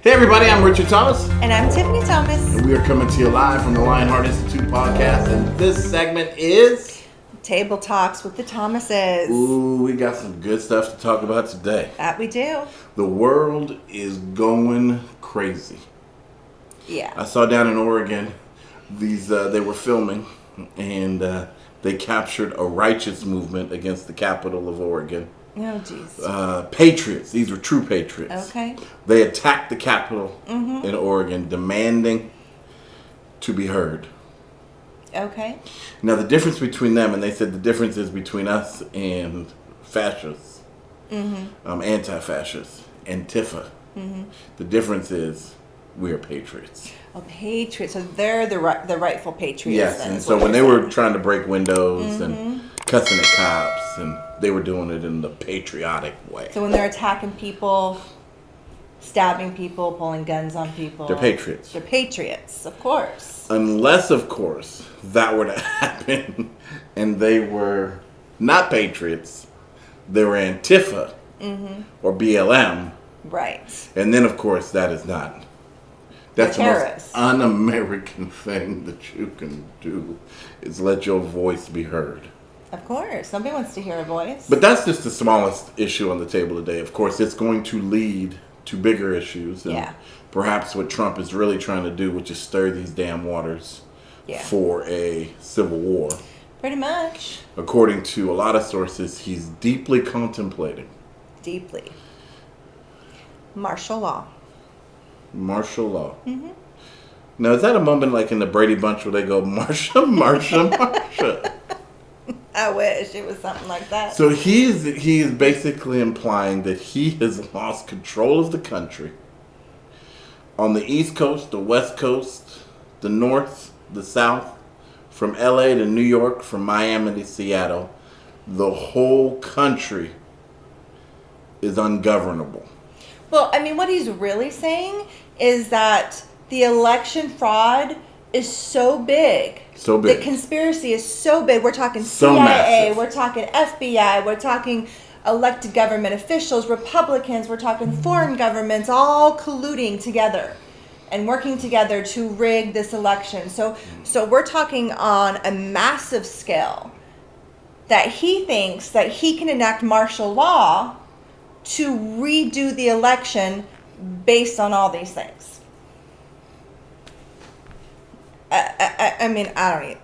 Hey everybody, I'm Richard Thomas. And I'm Tiffany Thomas. And we are coming to you live from the Lionheart Institute podcast. And this segment is... Table Talks with the Thomases. Ooh, we got some good stuff to talk about today. That we do. The world is going crazy. Yeah. I saw down in Oregon, they were filming, and they captured a righteous movement against the capital of Oregon. Oh, jeez. Patriots. These were true patriots. Okay. They attacked the Capitol in Oregon, demanding to be heard. Okay. Now, the difference between them, and they said the difference is between us and fascists, anti-fascists, Antifa. The difference is we are patriots. Oh, patriots. So they're the rightful patriots. Yes, then, and so when they were trying to break windows and cussing at cops, and they were doing it in the patriotic way. So when they're attacking people, stabbing people, pulling guns on people. They're patriots. They're patriots, of course. Unless, of course, that were to happen and they were not patriots, they were Antifa or BLM. Right. And then, of course, that is not. That's the terrorists. most un-American thing that you can do is let your voice be heard. Of course. Nobody wants to hear a voice. But that's just the smallest issue on the table today. Of course, it's going to lead to bigger issues. And perhaps what Trump is really trying to do, which is stir these damn waters for a civil war. Pretty much. According to a lot of sources, he's deeply contemplating. Deeply. Martial law. Martial law. Now, is that a moment like in the Brady Bunch where they go, Marsha, Marsha, Marsha? I wish it was something like that. So he is basically implying that he has lost control of the country on the East Coast, the West Coast, the North, the South, from LA to New York, from Miami to Seattle. The whole country is ungovernable. Well, I mean, what he's really saying is that the election fraud is so big. So big. The conspiracy is so big. We're talking So CIA, massive. we're talking FBI, we're talking elected government officials, Republicans, we're talking foreign governments, all colluding together and working together to rig this election. So we're talking on a massive scale that he thinks that he can enact martial law to redo the election based on all these things. I mean, I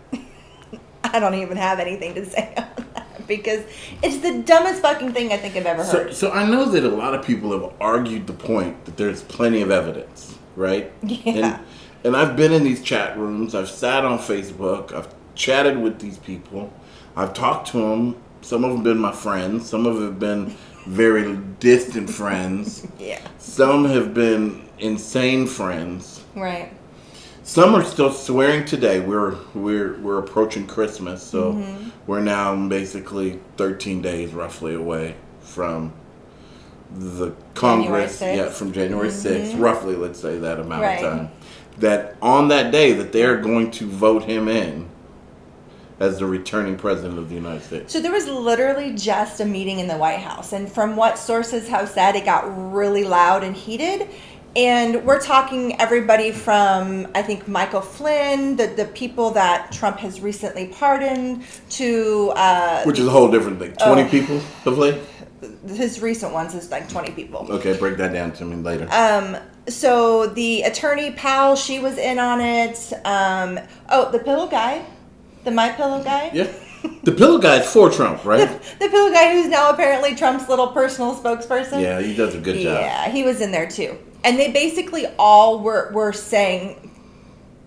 don't even have anything to say on that because it's the dumbest fucking thing I think I've ever heard. So I know that a lot of people have argued the point that there's plenty of evidence, right? Yeah. And I've been in these chat rooms. I've sat on Facebook. I've chatted with these people. I've talked to them. Some of them have been my friends. Some of them have been very distant friends. Yeah. Some have been insane friends. Right. Some are still swearing today. We're approaching Christmas, so we're now basically 13 days roughly away from the Congress. January 6th. From January 6th, roughly, let's say that amount Right. of time. That on that day that they're going to vote him in as the returning president of the United States. So there was literally just a meeting in the White House, and from what sources have said, it got really loud and heated. And we're talking everybody from, I think, Michael Flynn, the people that Trump has recently pardoned, to... which is a whole different thing. 20 people, hopefully? His recent ones is like 20 people. Okay, break that down to me later. So the attorney Powell, she was in on it. The pillow guy. The My Pillow guy. Yeah. The pillow guy's for Trump, right? The pillow guy who's now apparently Trump's little personal spokesperson. Yeah, he does a good job. Yeah, he was in there too. And they basically all were saying,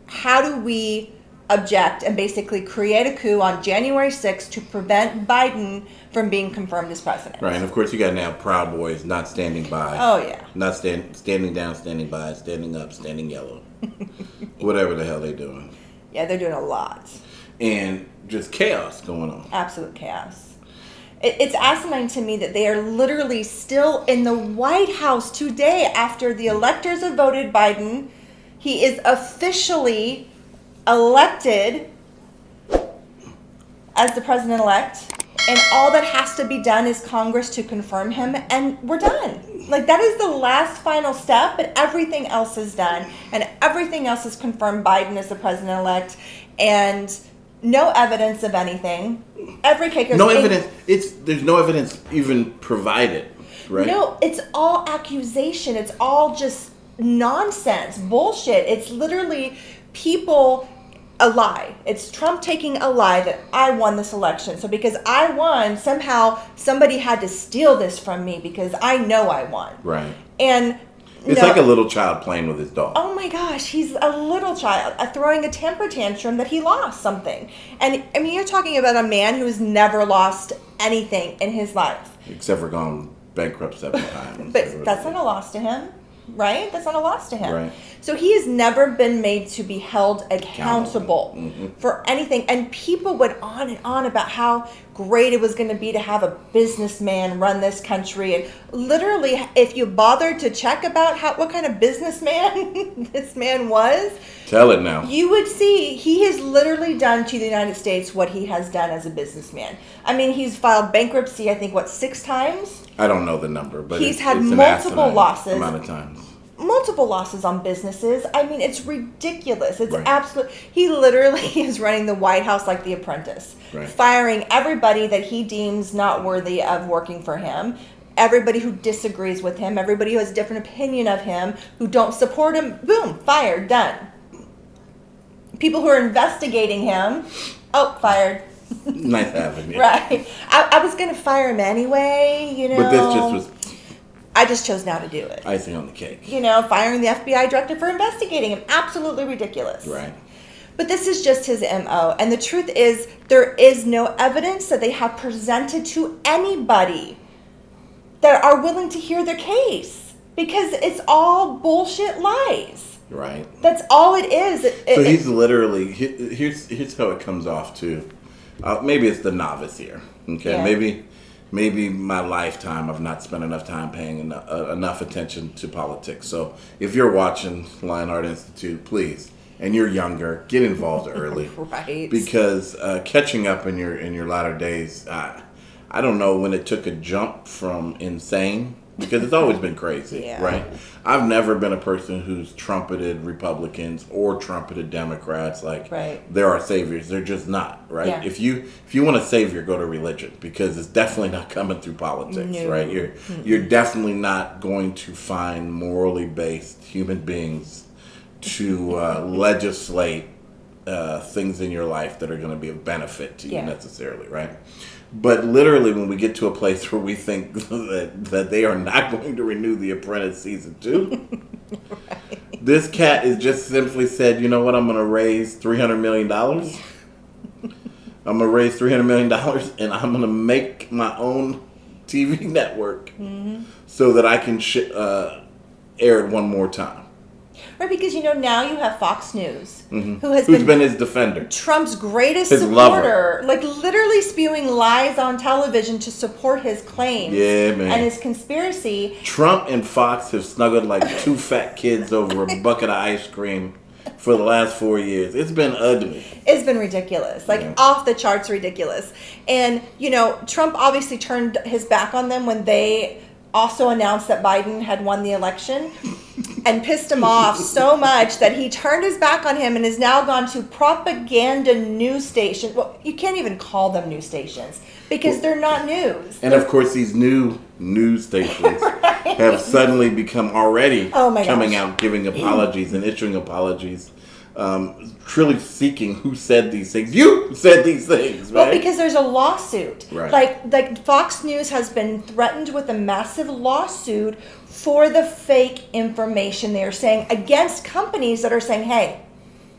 how do we object and basically create a coup on January 6th to prevent Biden from being confirmed as president? Right, and of course you got now Proud Boys not standing by. Oh, yeah. Not standing down, standing by, standing up, standing yellow. Whatever the hell they're doing. Yeah, they're doing a lot. And just chaos going on. Absolute chaos. It's asinine to me that they are literally still in the White House today after the electors have voted Biden. He is officially elected as the president-elect. And all that has to be done is Congress to confirm him, and we're done. Like, that is the last final step, but everything else is done. And everything else is confirmed Biden as the president-elect. And no evidence of anything. Every cake no evidence. There's no evidence even provided, right? No, it's all accusation. It's all just nonsense, bullshit. It's literally people, a lie. It's Trump taking a lie that I won this election. So because I won, somehow somebody had to steal this from me because I know I won. Right. And it's like a little child playing with his dog. Oh my gosh, he's a little child throwing a temper tantrum that he lost something. And I mean, you're talking about a man who has never lost anything in his life. Except for gone bankrupt 7 times. But that's not a loss to him, right? That's not a loss to him. Right. So he has never been made to be held accountable for anything. And people went on and on about how great it was going to be to have a businessman run this country. And literally, if you bothered to check about what kind of businessman this man was, tell it now. You would see he has literally done to the United States what he has done as a businessman. I mean, he's filed bankruptcy, I think, 6 times? I don't know the number, but he's had it's multiple losses. amount of times. Multiple losses on businesses. I mean, it's ridiculous. It's right. absolute. He literally is running the White House like The Apprentice, right. firing everybody that he deems not worthy of working for him. Everybody who disagrees with him, everybody who has a different opinion of him, who don't support him, boom, fired, done. People who are investigating him, fired. Nice having you. Right. I was going to fire him anyway, you know. But this just was... I just chose not to do it. Icing on the cake. You know, firing the FBI director for investigating him. Absolutely ridiculous. Right. But this is just his MO. And the truth is, there is no evidence that they have presented to anybody that are willing to hear their case. Because it's all bullshit lies. Right. That's all it is. So he's literally... Here's how it comes off, too. Maybe it's the novice here. Okay? Yeah. Maybe my lifetime I've not spent enough time paying enough attention to politics. So if you're watching Lionheart Institute, please, and you're younger, get involved early. Right. Because catching up in your latter days, I don't know when it took a jump from insane, because it's always been crazy, yeah. right? I've never been a person who's trumpeted Republicans or trumpeted Democrats like they're our saviors. They're just not, right? Yeah. If you want a savior, go to religion, because it's definitely not coming through politics, right? You're definitely not going to find morally based human beings to legislate things in your life that are going to be of benefit to you necessarily, right? But literally, when we get to a place where we think that they are not going to renew The Apprentice Season 2, this cat is just simply said, you know what, I'm going to raise $300 million. I'm going to raise $300 million, and I'm going to make my own TV network so that I can air it one more time. Right, because now you have Fox News, who's been his defender, Trump's greatest his supporter, lover. like literally spewing lies on television to support his claims and his conspiracy. Trump and Fox have snuggled like 2 fat kids over a bucket of ice cream for the last 4 years. It's been ugly. It's been ridiculous, off the charts ridiculous. And Trump obviously turned his back on them when they also announced that Biden had won the election, and pissed him off so much that he turned his back on him and has now gone to propaganda news stations. Well, you can't even call them news stations because they're not news. And of course, these new news stations have suddenly become already coming out giving apologies and issuing apologies. Truly seeking who said these things. You said these things, right? Well, because there's a lawsuit. Right. Like Fox News has been threatened with a massive lawsuit for the fake information they are saying against companies that are saying, hey,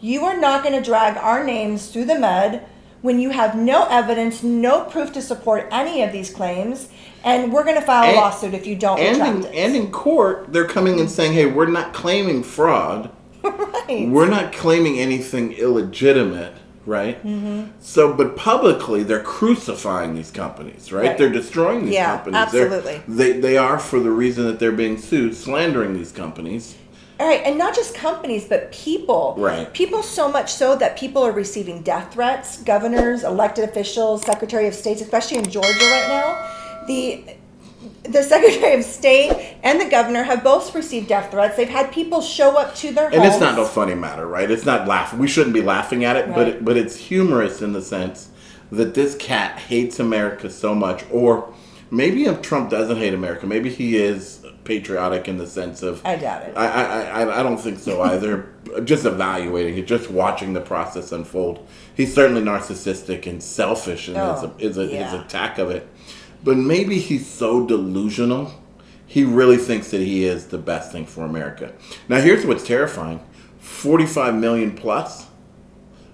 you are not going to drag our names through the mud when you have no evidence, no proof to support any of these claims, and we're going to file a lawsuit if you don't retract it. And in court, they're coming and saying, hey, we're not claiming fraud. Right. We're not claiming anything illegitimate, right? So, but publicly, they're crucifying these companies, right? They're destroying these companies. Absolutely. They are, for the reason that they're being sued, slandering these companies. All right, and not just companies, but people. Right. People so much so that people are receiving death threats. Governors, elected officials, Secretary of States, especially in Georgia right now. The Secretary of State and the governor have both received death threats. They've had people show up to their homes. And it's not no funny matter, right? It's not laughing. We shouldn't be laughing at it, Right. but it's humorous in the sense that this cat hates America so much. Or maybe if Trump doesn't hate America, maybe he is patriotic in the sense of... I doubt it. I don't think so either. Just evaluating it, just watching the process unfold. He's certainly narcissistic and selfish in his attack of it. But maybe he's so delusional, he really thinks that he is the best thing for America. Now, here's what's terrifying. 45 million plus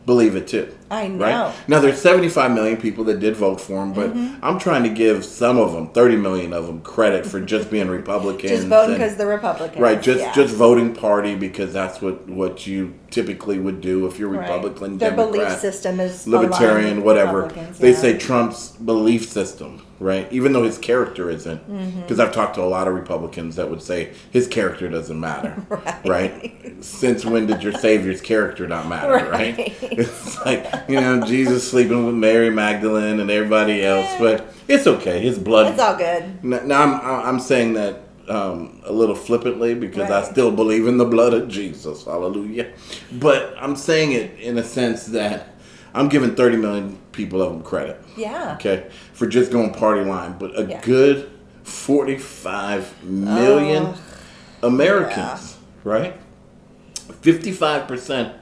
believe it too. I know. Right? Now, there's 75 million people that did vote for him, but I'm trying to give some of them, 30 million of them, credit for just being Republicans. Just voting because they're Republicans. Right, just voting party because that's what you typically would do if you're Republican, Their Democrat, belief system is Libertarian, whatever. They yeah. say Trump's belief system, right? Even though his character isn't. Because I've talked to a lot of Republicans that would say his character doesn't matter, right? Since when did your Savior's character not matter, right? It's like, Jesus sleeping with Mary Magdalene and everybody else, but it's okay. His blood. It's all good. Now I'm saying that a little flippantly because I still believe in the blood of Jesus. Hallelujah. But I'm saying it in a sense that I'm giving 30 million people of them credit. Yeah. Okay. For just going party line. But a good 45 million Americans, right? 55%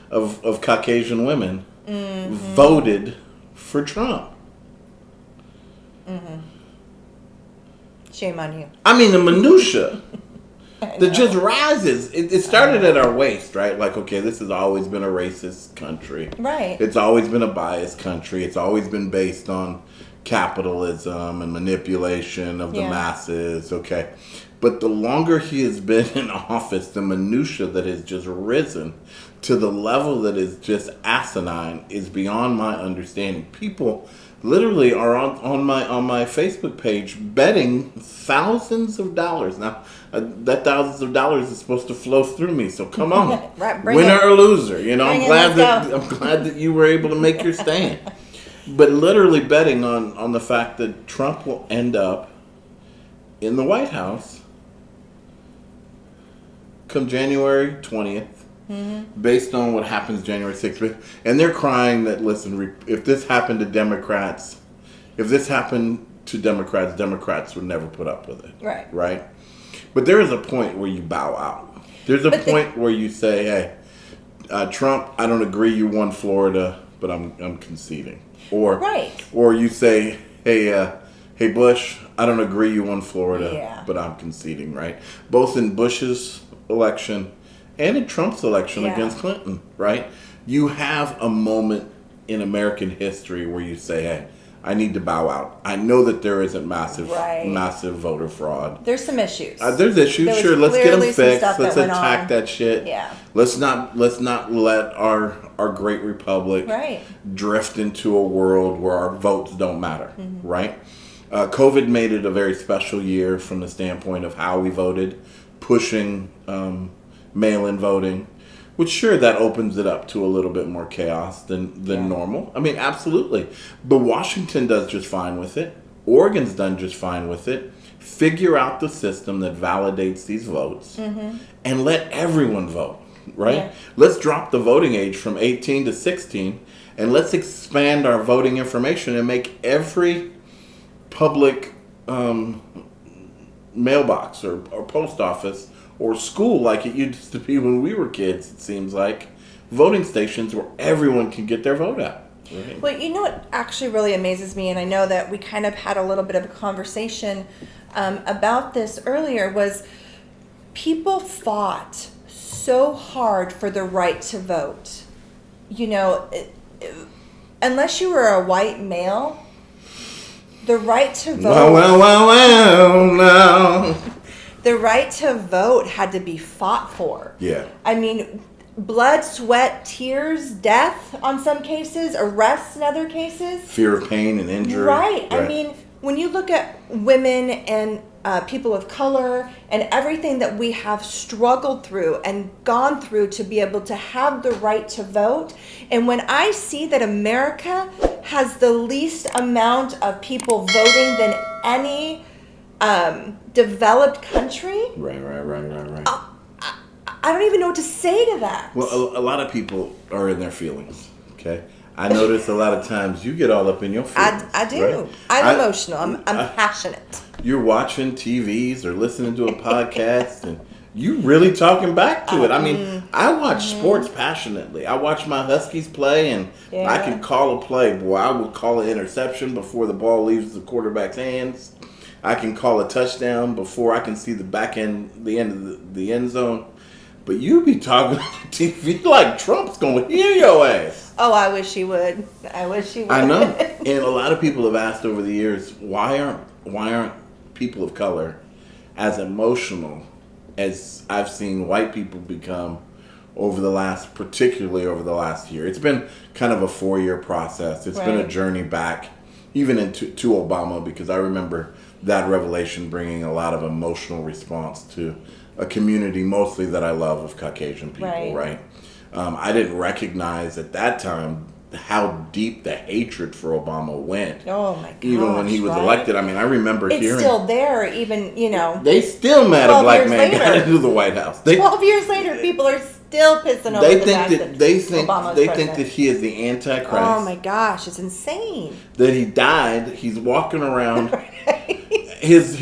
of Caucasian women voted for Trump. Shame on you. I mean, the minutia that just rises. It started at our waist, right? Like, okay, this has always been a racist country. Right. It's always been a biased country. It's always been based on capitalism and manipulation of the masses, okay? But the longer he has been in office, the minutia that has just risen to the level that is just asinine is beyond my understanding. People literally are on my Facebook page betting thousands of dollars. Now, that thousands of dollars is supposed to flow through me, so come on, Right, winner or loser. I'm glad let's I'm glad that you were able to make your stand. But literally betting on the fact that Trump will end up in the White House come January 20th, based on what happens January 6th. And they're crying that, listen, if this happened to Democrats, Democrats would never put up with it. Right. Right? But there is a point where you bow out. There's a point where you say, hey, Trump, I don't agree you won Florida, but I'm conceding. Or you say, hey Bush, I don't agree you won Florida, but I'm conceding, right? Both in Bush's election and in Trump's election against Clinton, right? You have a moment in American history where you say, hey, I need to bow out. I know that there isn't massive voter fraud. There's some issues. There's issues. Sure, let's get them fixed. Let's attack that shit. Yeah. Let's not let our great republic drift into a world where our votes don't matter. Right? COVID made it a very special year from the standpoint of how we voted, pushing mail-in voting. Which, sure, that opens it up to a little bit more chaos than normal. I mean, absolutely. But Washington does just fine with it. Oregon's done just fine with it. Figure out the system that validates these votes and let everyone vote, right? Yeah. Let's drop the voting age from 18 to 16 and let's expand our voting information and make every public mailbox or post office or school, like it used to be when we were kids, it seems like, voting stations where everyone can get their vote out. Right? Well, you know what actually really amazes me, and I know that we kind of had a little bit of a conversation about this earlier, was people fought so hard for the right to vote. Unless you were a white male, the right to vote... Well. The right to vote had to be fought for. Yeah. I mean, blood, sweat, tears, death on some cases, arrests in other cases. Fear of pain and injury. Right. I mean, when you look at women and people of color, and everything that we have struggled through and gone through to be able to have the right to vote. And when I see that America has the least amount of people voting than any developed country, Right. I don't even know what to say to that. Well, a lot of people are in their feelings, okay? I notice a lot of times you get all up in your feelings. I do. Right? I'm emotional. I'm passionate. You're watching TVs or listening to a podcast and you really talking back to it. I mean, I watch sports passionately. I watch my Huskies play and I can call a play. Boy, I will call an interception before the ball leaves the quarterback's hands. I can call a touchdown before I can see the end of the end zone. But you be talking on TV like Trump's going to hear your ass. Oh, I wish he would. I know. And a lot of people have asked over the years, why aren't people of color as emotional as I've seen white people become particularly over the last year. It's been kind of a 4-year process. It's been a journey back, even to Obama, because I remember that revelation bringing a lot of emotional response to a community mostly that I love of Caucasian people, right? I didn't recognize at that time how deep the hatred for Obama went. Oh my gosh. Even when he was elected. I mean, I remember it's hearing... It's still there, even, They still mad a black man got into the White House. 12 years later, people are still pissing over the fact that they think that he is the Antichrist. Oh my gosh, it's insane. That he died, he's walking around... His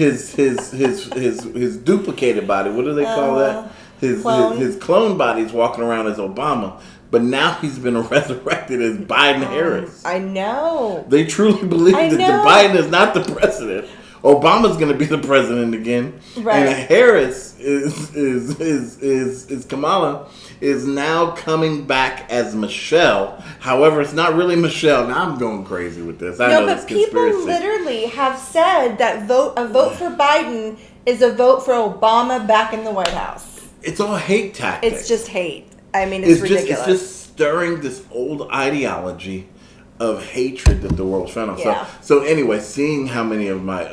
duplicated body, what do they call that? His clone body's walking around as Obama, but now he's been resurrected as Biden Harris. I know. They truly believe that the Biden is not the president. Obama's going to be the president again, and Harris is Kamala is now coming back as Michelle. However, it's not really Michelle. Now I'm going crazy with this. I know but people literally have said that a vote for Biden is a vote for Obama back in the White House. It's all hate tactics. It's just hate. I mean, it's ridiculous. It's just stirring this old ideology of hatred that the world's found on. Yeah. So anyway, seeing how many of my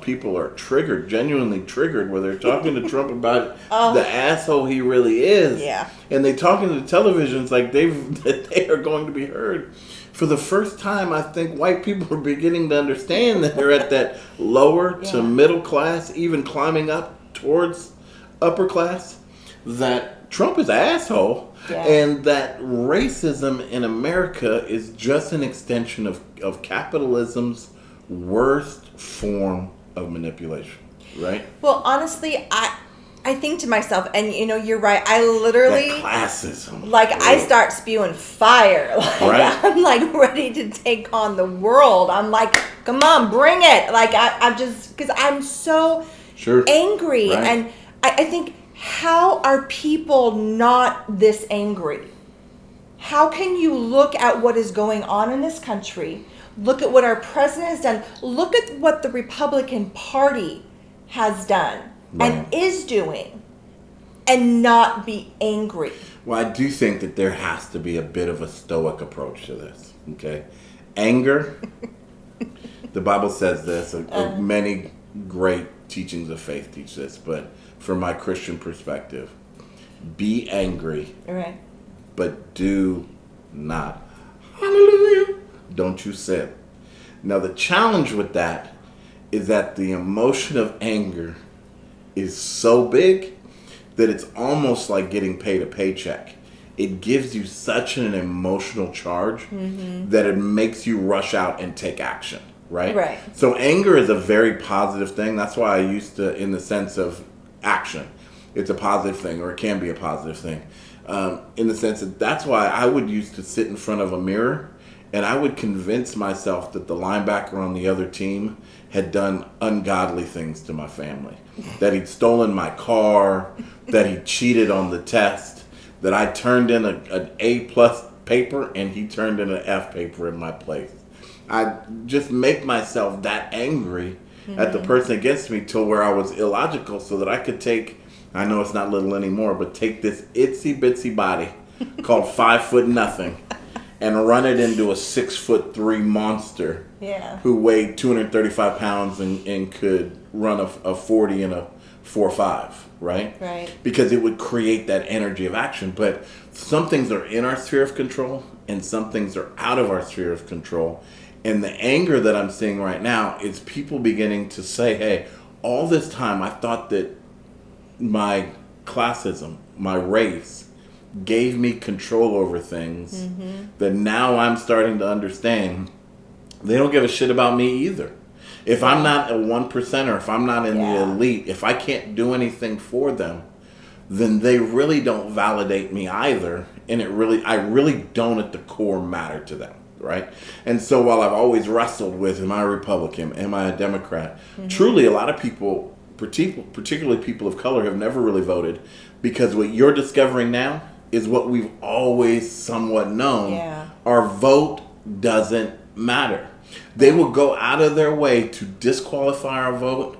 people are genuinely triggered, where they're talking to Trump about the asshole he really is. Yeah. And they talking to the televisions like they are going to be heard. For the first time, I think white people are beginning to understand that they're at that lower to middle class, even climbing up towards upper class, that Trump is an asshole. Yeah. And that racism in America is just an extension of capitalism's worst form of manipulation, right? Well, honestly, I think to myself, and you're right, I literally... That classism. I start spewing fire. I'm ready to take on the world. I'm like, come on, bring it. I'm just... Because I'm so angry. Right. And I think... How are people not this angry? How can you look at what is going on in this country, look at what our president has done, look at what the Republican Party has done and is doing, and not be angry? Well, I do think that there has to be a bit of a stoic approach to this, okay? Anger, the Bible says this, many great teachings of faith teach this, but from my Christian perspective, be angry, but do not. Hallelujah. Don't you sin. Now, the challenge with that is that the emotion of anger is so big that it's almost like getting paid a paycheck. It gives you such an emotional charge that it makes you rush out and take action, right? So anger is a very positive thing. That's why I used to, in the sense of action, it's a positive thing, or it can be a positive thing, in the sense that that's why I would used to sit in front of a mirror and I would convince myself that the linebacker on the other team had done ungodly things to my family, that he'd stolen my car, that he cheated on the test, that I turned in an A+ paper and he turned in an F paper in my place. I just make myself that angry at the person against me till where I was illogical, so that I could take, I know it's not little anymore, but take this itsy bitsy body called 5'0" and run it into a 6'3" monster Yeah. who weighed 235 pounds and could run a 40 and a 4.5, right? Right. Because it would create that energy of action. But some things are in our sphere of control and some things are out of our sphere of control. And the anger that I'm seeing right now is people beginning to say, hey, all this time I thought that my classism, my race, gave me control over things that now I'm starting to understand they don't give a shit about me either. If I'm not a 1%er, if I'm not in the elite, if I can't do anything for them, then they really don't validate me either. And I really don't at the core matter to them, right? And so while I've always wrestled with, am I a Republican, am I a Democrat, truly a lot of people, particularly people of color, have never really voted because what you're discovering now is what we've always somewhat known. Yeah. Our vote doesn't matter. They will go out of their way to disqualify our vote,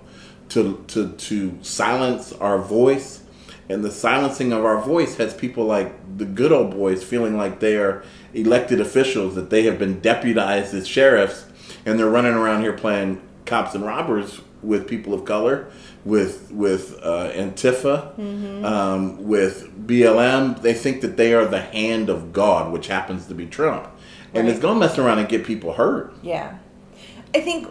to silence our voice. And the silencing of our voice has people like the good old boys feeling like they are elected officials, that they have been deputized as sheriffs, and they're running around here playing cops and robbers with people of color, with Antifa, with BLM. They think that they are the hand of God, which happens to be Trump. And it's going to mess around and get people hurt. Yeah. I think,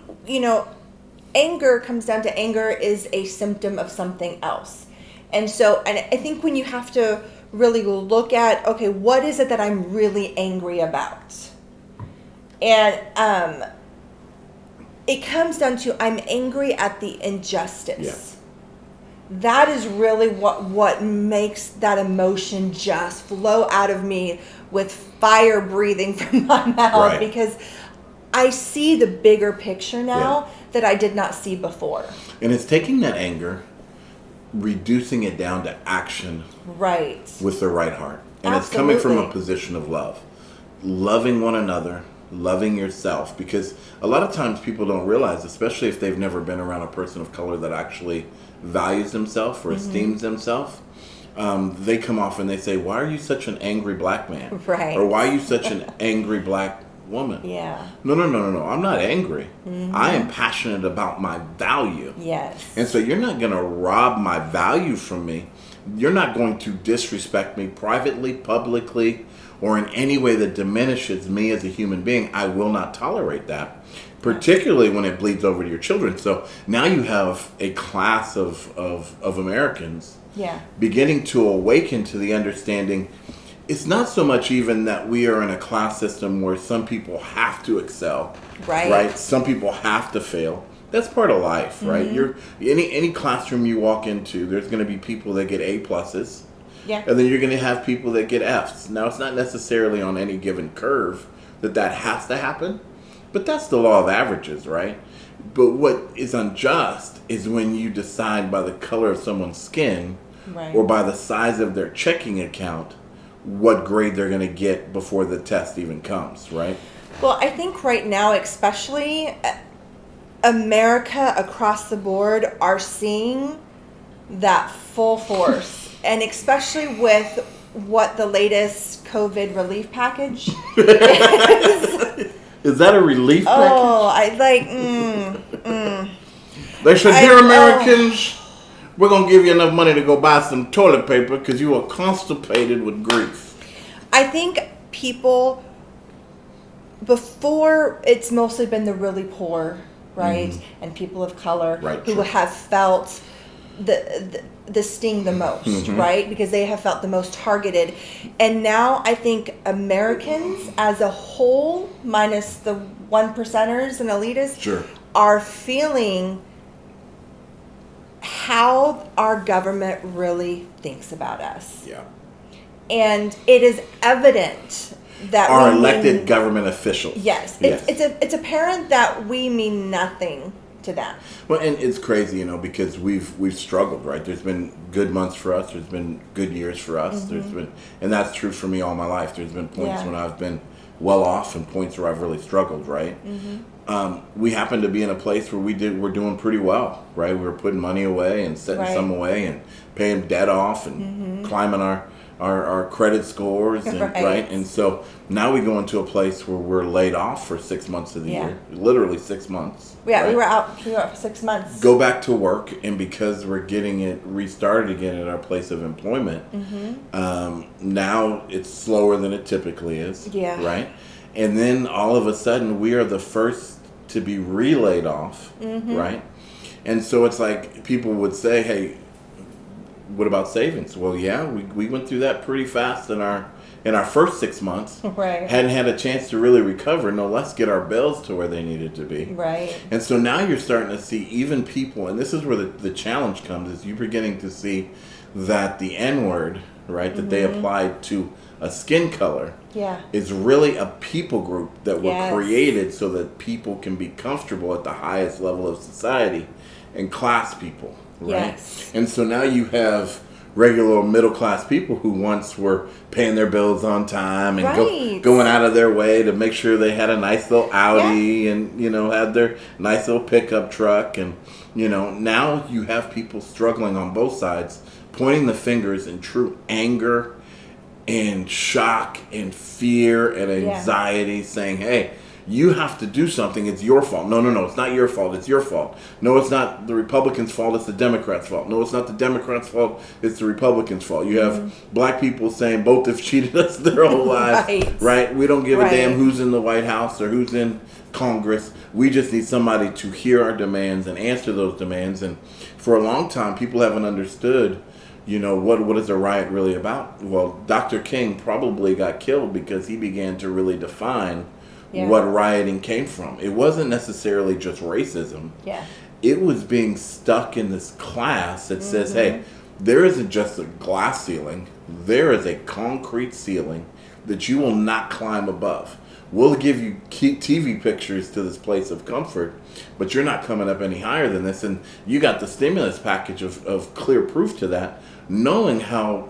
anger comes down to anger is a symptom of something else. And so, and I think when you have to really look at, okay, what is it that I'm really angry about? And it comes down to I'm angry at the injustice. Yeah. That is really what makes that emotion just flow out of me with fire breathing from my mouth, right. Because I see the bigger picture now that I did not see before. And it's taking that anger, reducing it down to action, right, with the right heart. And Absolutely. It's coming from a position of love. Loving one another, loving yourself. Because a lot of times people don't realize, especially if they've never been around a person of color that actually values themselves or esteems themselves, they come off and they say, why are you such an angry black man? Right. Or why are you such an angry black woman? Yeah. No. I'm not angry. I am passionate about my value. Yes. And so you're not going to rob my value from me. You're not going to disrespect me privately, publicly, or in any way that diminishes me as a human being. I will not tolerate that, particularly when it bleeds over to your children. So now you have a class of Americans beginning to awaken to the understanding. It's not so much even that we are in a class system where some people have to excel, right? Some people have to fail. That's part of life, right? You're any classroom you walk into, there's going to be people that get A pluses, and then you're going to have people that get Fs. Now, it's not necessarily on any given curve that has to happen, but that's the law of averages, right? But what is unjust is when you decide by the color of someone's skin or by the size of their checking account what grade they're going to get before the test even comes, right? Well, I think right now, especially America across the board are seeing that full force, and especially with what the latest COVID relief package is. Is that a relief package? Oh, I like, They said, dear Americans, we're going to give you enough money to go buy some toilet paper because you are constipated with grief. I think people, before, it's mostly been the really poor, right? And people of color who have felt the sting the most, right? Because they have felt the most targeted. And now I think Americans as a whole, minus the 1%ers and elitists, are feeling how our government really thinks about us. Yeah. And it is evident that our elected government officials. Yes. It's apparent that we mean nothing to them. Well, and it's crazy, because we've struggled, right? There's been good months for us. There's been good years for us. There's been, and that's true for me all my life. There's been points when I've been well off and points where I've really struggled, right? We happen to be in a place where we're doing pretty well, right? We were putting money away and setting some away and paying debt off and climbing our credit scores, and right. And so now we go into a place where we're laid off for 6 months of the year, literally 6 months. Yeah, right? we were out for 6 months. Go back to work, and because we're getting it restarted again at our place of employment, now it's slower than it typically is. Yeah. Right. And then all of a sudden, we are the first to be laid off. Right. And so it's like people would say, hey, what about savings? Well, yeah, we went through that pretty fast in our first 6 months. Right. Hadn't had a chance to really recover, no less get our bills to where they needed to be. Right. And so now you're starting to see even people, and this is where the challenge comes, is you're beginning to see that the N-word, right, that they applied to a skin color is really a people group that were created so that people can be comfortable at the highest level of society and class people. Right? Yes. And so now you have regular middle class people who once were paying their bills on time and going out of their way to make sure they had a nice little Audi and, had their nice little pickup truck. And, now you have people struggling on both sides, pointing the fingers in true anger and shock and fear and anxiety, saying, hey, you have to do something. It's your fault. No, it's not your fault. It's your fault. No, it's not the Republicans' fault. It's the Democrats' fault. No, it's not the Democrats' fault. It's the Republicans' fault. You have black people saying both have cheated us their whole lives. Right? We don't give a damn who's in the White House or who's in Congress. We just need somebody to hear our demands and answer those demands. And for a long time, people haven't understood, what is a riot really about? Well, Dr. King probably got killed because he began to really define what rioting came from. It wasn't necessarily just racism. Yeah. It was being stuck in this class that says, hey, there isn't just a glass ceiling. There is a concrete ceiling that you will not climb above. We'll give you TV pictures to this place of comfort, but you're not coming up any higher than this. And you got the stimulus package of clear proof to that, knowing how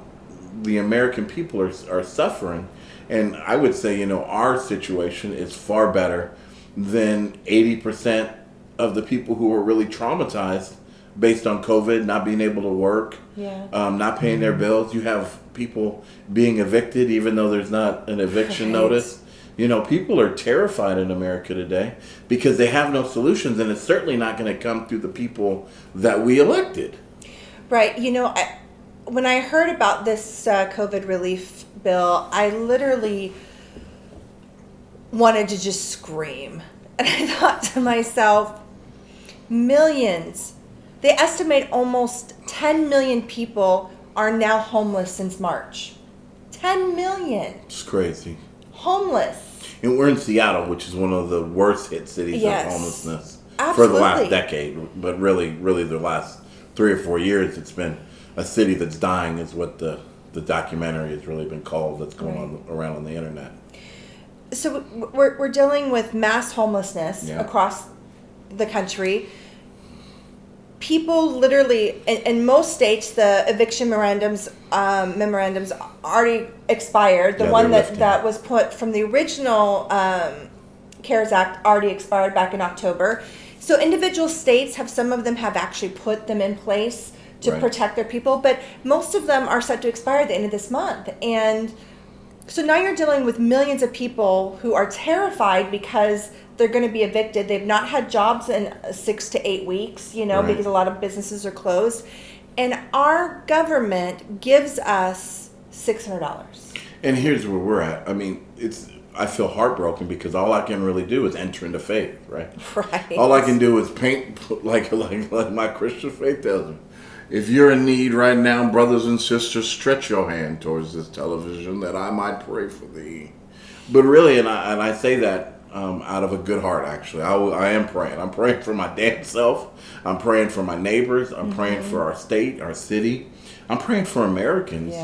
the American people are suffering. And I would say, our situation is far better than 80% of the people who are really traumatized based on COVID, not being able to work, not paying their bills. You have people being evicted even though there's not an eviction notice. People are terrified in America today because they have no solutions, and it's certainly not going to come through the people that we elected. Right. When I heard about this COVID relief bill, I literally wanted to just scream. And I thought to myself, millions. They estimate almost 10 million people are now homeless since March. 10 million. It's crazy. Homeless. And we're in Seattle, which is one of the worst hit cities of homelessness Absolutely. For the last decade. But really the last 3 or 4 years, it's been a city that's dying is what the documentary has really been called that's going on around on the internet. So we're dealing with mass homelessness across the country. People literally, in most states, the eviction memorandums already expired. The one that was put from the original CARES Act already expired back in October. So individual states some of them have actually put them in place to protect their people, but most of them are set to expire at the end of this month. And so now you're dealing with millions of people who are terrified because they're going to be evicted. They've not had jobs in 6 to 8 weeks, because a lot of businesses are closed. And our government gives us $600. And here's where we're at. I mean, I feel heartbroken because all I can really do is enter into faith, right? Right. All I can do is paint like my Christian faith tells me. If you're in need right now, brothers and sisters, stretch your hand towards this television that I might pray for thee. But really, and I say that out of a good heart, actually. I am praying. I'm praying for my damn self. I'm praying for my neighbors. I'm praying for our state, our city. I'm praying for Americans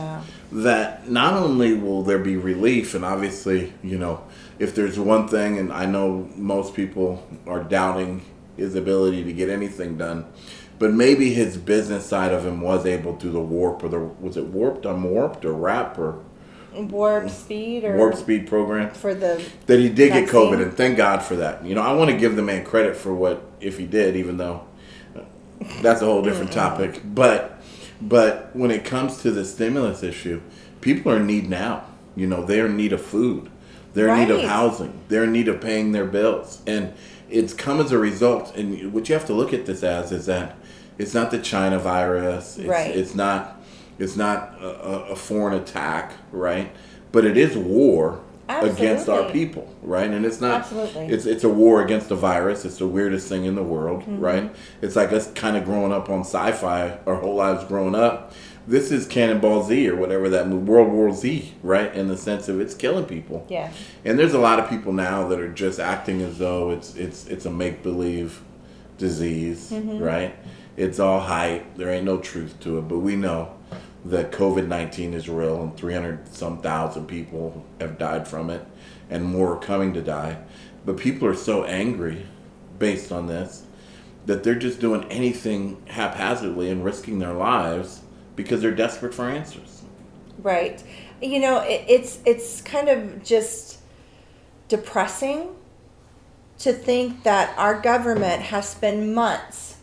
that not only will there be relief, and obviously, if there's one thing, and I know most people are doubting his ability to get anything done, but maybe his business side of him was able to the warp, or was it warped, unwarped, or wrap, or warp speed program that he did vaccine. Get COVID, and thank God for that. I want to give the man credit for if he did, even though that's a whole different topic. But when it comes to the stimulus issue, people are in need now. They're in need of food. They're in need of Right. housing. They're in need of paying their bills. And it's come as a result. And what you have to look at this as is that it's not the China virus. Right. It's not a foreign attack, right? But it is war against our Absolutely. people, right? And it's not. Absolutely. It's a war against a virus. It's the weirdest thing in the world, right? It's like us kind of growing up on sci-fi our whole lives growing up. This is Cannonball Z or whatever that movie, World War Z, right? In the sense of it's killing people. Yeah. And there's a lot of people now that are just acting as though it's a make-believe disease, right? It's all hype. There ain't no truth to it. But we know that COVID-19 is real and 300-some thousand people have died from it and more are coming to die. But people are so angry based on this that they're just doing anything haphazardly and risking their lives because they're desperate for answers. Right. It's kind of just depressing to think that our government has spent months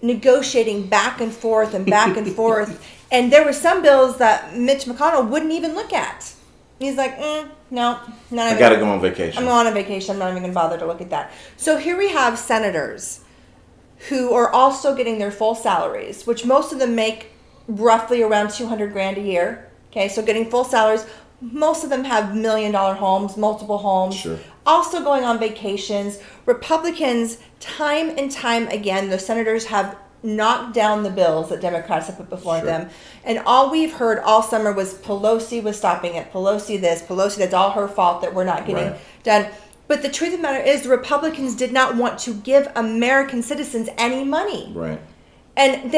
negotiating back and forth and back and forth. And there were some bills that Mitch McConnell wouldn't even look at. He's like, no, I got to go on vacation. I'm going on vacation. I'm not even going to bother to look at that. So here we have senators who are also getting their full salaries, which most of them make roughly around $200,000 a year. Okay, so getting full salaries. Most of them have $1 million homes, multiple homes. Sure. Also going on vacations. Republicans, time and time again, the senators have knocked down the bills that Democrats have put before Sure. them. And all we've heard all summer was Pelosi was stopping it. Pelosi this, Pelosi that's all her fault that we're not getting Right. done. But the truth of the matter is the Republicans did not want to give American citizens any money. Right. And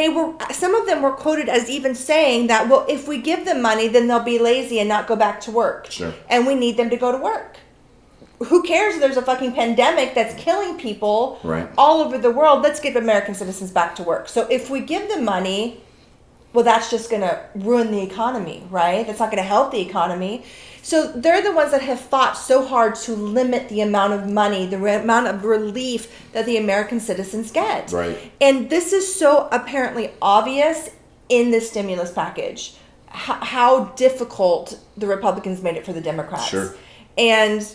some of them were quoted as even saying that, well, if we give them money, then they'll be lazy and not go back to work. Sure. And we need them to go to work. Who cares if there's a fucking pandemic that's killing people Right. all over the world? Let's get American citizens back to work. So if we give them money, well, that's just going to ruin the economy, right? That's not going to help the economy. So they're the ones that have fought so hard to limit the amount of money, the amount of relief that the American citizens get. Right. And this is so apparently obvious in this stimulus package, how difficult the Republicans made it for the Democrats. Sure. And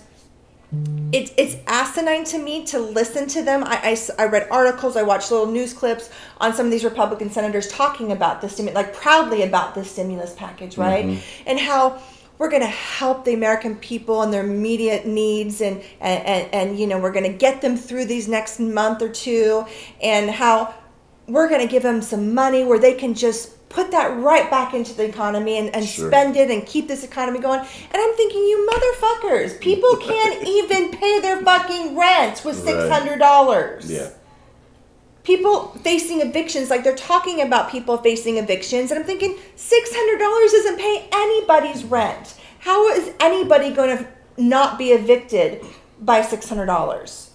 it's asinine to me to listen to them. I read articles, I watched little news clips on some of these Republican senators talking about this, proudly about this stimulus package, right? And how we're going to help the American people and their immediate needs and we're going to get them through these next month or two, and how we're going to give them some money where they can just put that right back into the economy and Sure. spend it and keep this economy going. And I'm thinking, you motherfuckers, people can't even pay their fucking rent with $600. Yeah. People facing evictions, like they're talking about people facing evictions, and I'm thinking $600 doesn't pay anybody's rent. How is anybody going to not be evicted by $600?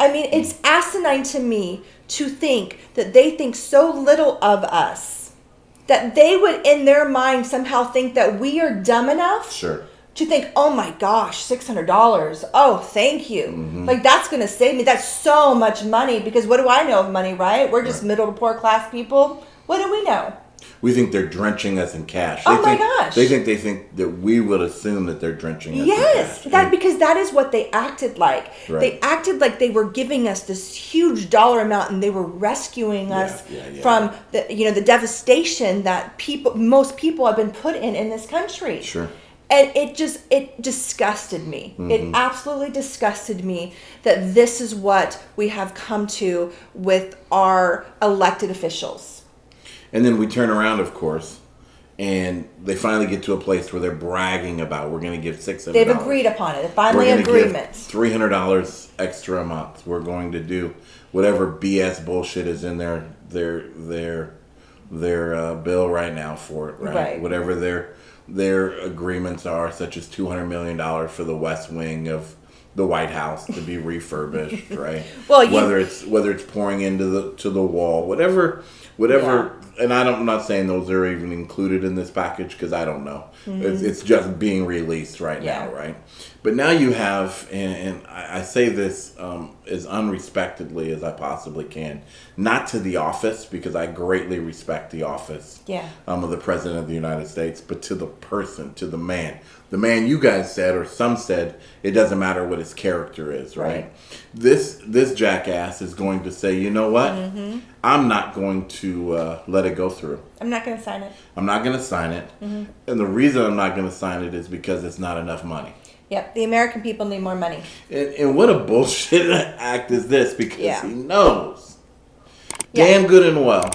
I mean, it's asinine to me to think that they think so little of us that they would, in their mind, somehow think that we are dumb enough Sure. to think, oh my gosh, $600. Oh, thank you. Like, that's going to save me. That's so much money, because what do I know of money, right? We're just middle to poor class people. What do we know? We think they're drenching us in cash. Oh my gosh. They think that we would assume that they're drenching us in Yes, cash. because that is what they acted like. Right. They acted like they were giving us this huge dollar amount, and they were rescuing us from the devastation that most people have been put in this country. Sure. And it disgusted me. It absolutely disgusted me that this is what we have come to with our elected officials. And then we turn around, of course, and they finally get to a place where they're bragging about, we're going to give $600. They've agreed upon it. Finally, we're agreement. $300 extra a month. We're going to do whatever BS bullshit is in their bill right now for it, right? Whatever their agreements are, such as $200 million for the West Wing of the White House to be refurbished, right? Well, whether it's pouring into the wall, whatever. Yeah. And I'm not saying those are even included in this package because I don't know. Mm-hmm. It's just being released right now, right? But now you have, and I say this as unrespectedly as I possibly can, not to the office because I greatly respect the office of the President of the United States, but to the person, to the man. The man you guys said, or some said, it doesn't matter what his character is, right? This jackass is going to say, you know what? Mm-hmm. I'm not going to let it go through. I'm not going to sign it. I'm not going to sign it. Mm-hmm. And the reason I'm not going to sign it is because it's not enough money. Yep, the American people need more money. And what a bullshit act is this, because he knows damn good and well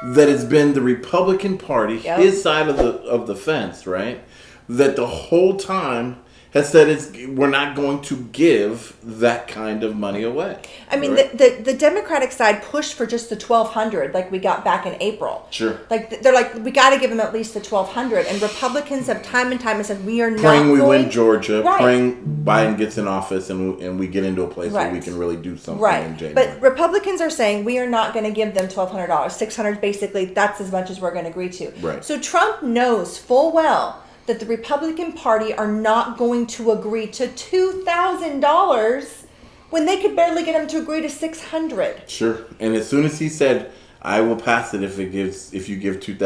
that it's been the Republican Party, his side of the fence, right, that the whole time has said we're not going to give that kind of money away. I mean, the Democratic side pushed for just the $1,200 like we got back in April. Sure. Like they're like, we got to give them at least the $1,200, and Republicans have time and time said we are not praying we win Georgia, praying Biden gets in office, and we get into a place where we can really do something in January. But Republicans are saying we are not going to give them $1,200. $600 basically, that's as much as we're going to agree to. Right. So Trump knows full well that the Republican Party are not going to agree to $2,000 when they could barely get him to agree to $600. Sure. And as soon as he said, I will pass it if you give $2,000,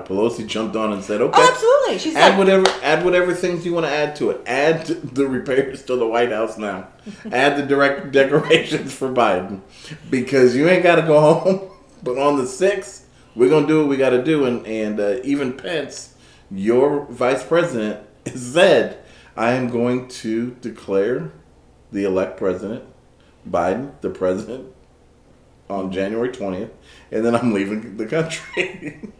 Pelosi jumped on and said, okay. Oh, absolutely. She's add whatever things you want to add to it. Add the repairs to the White House now. Add the direct decorations for Biden. Because you ain't got to go home. But on the 6th, we're going to do what we got to do. And even Pence, your vice president, said, I am going to declare the elect president, Biden, the president, on January 20th, and then I'm leaving the country.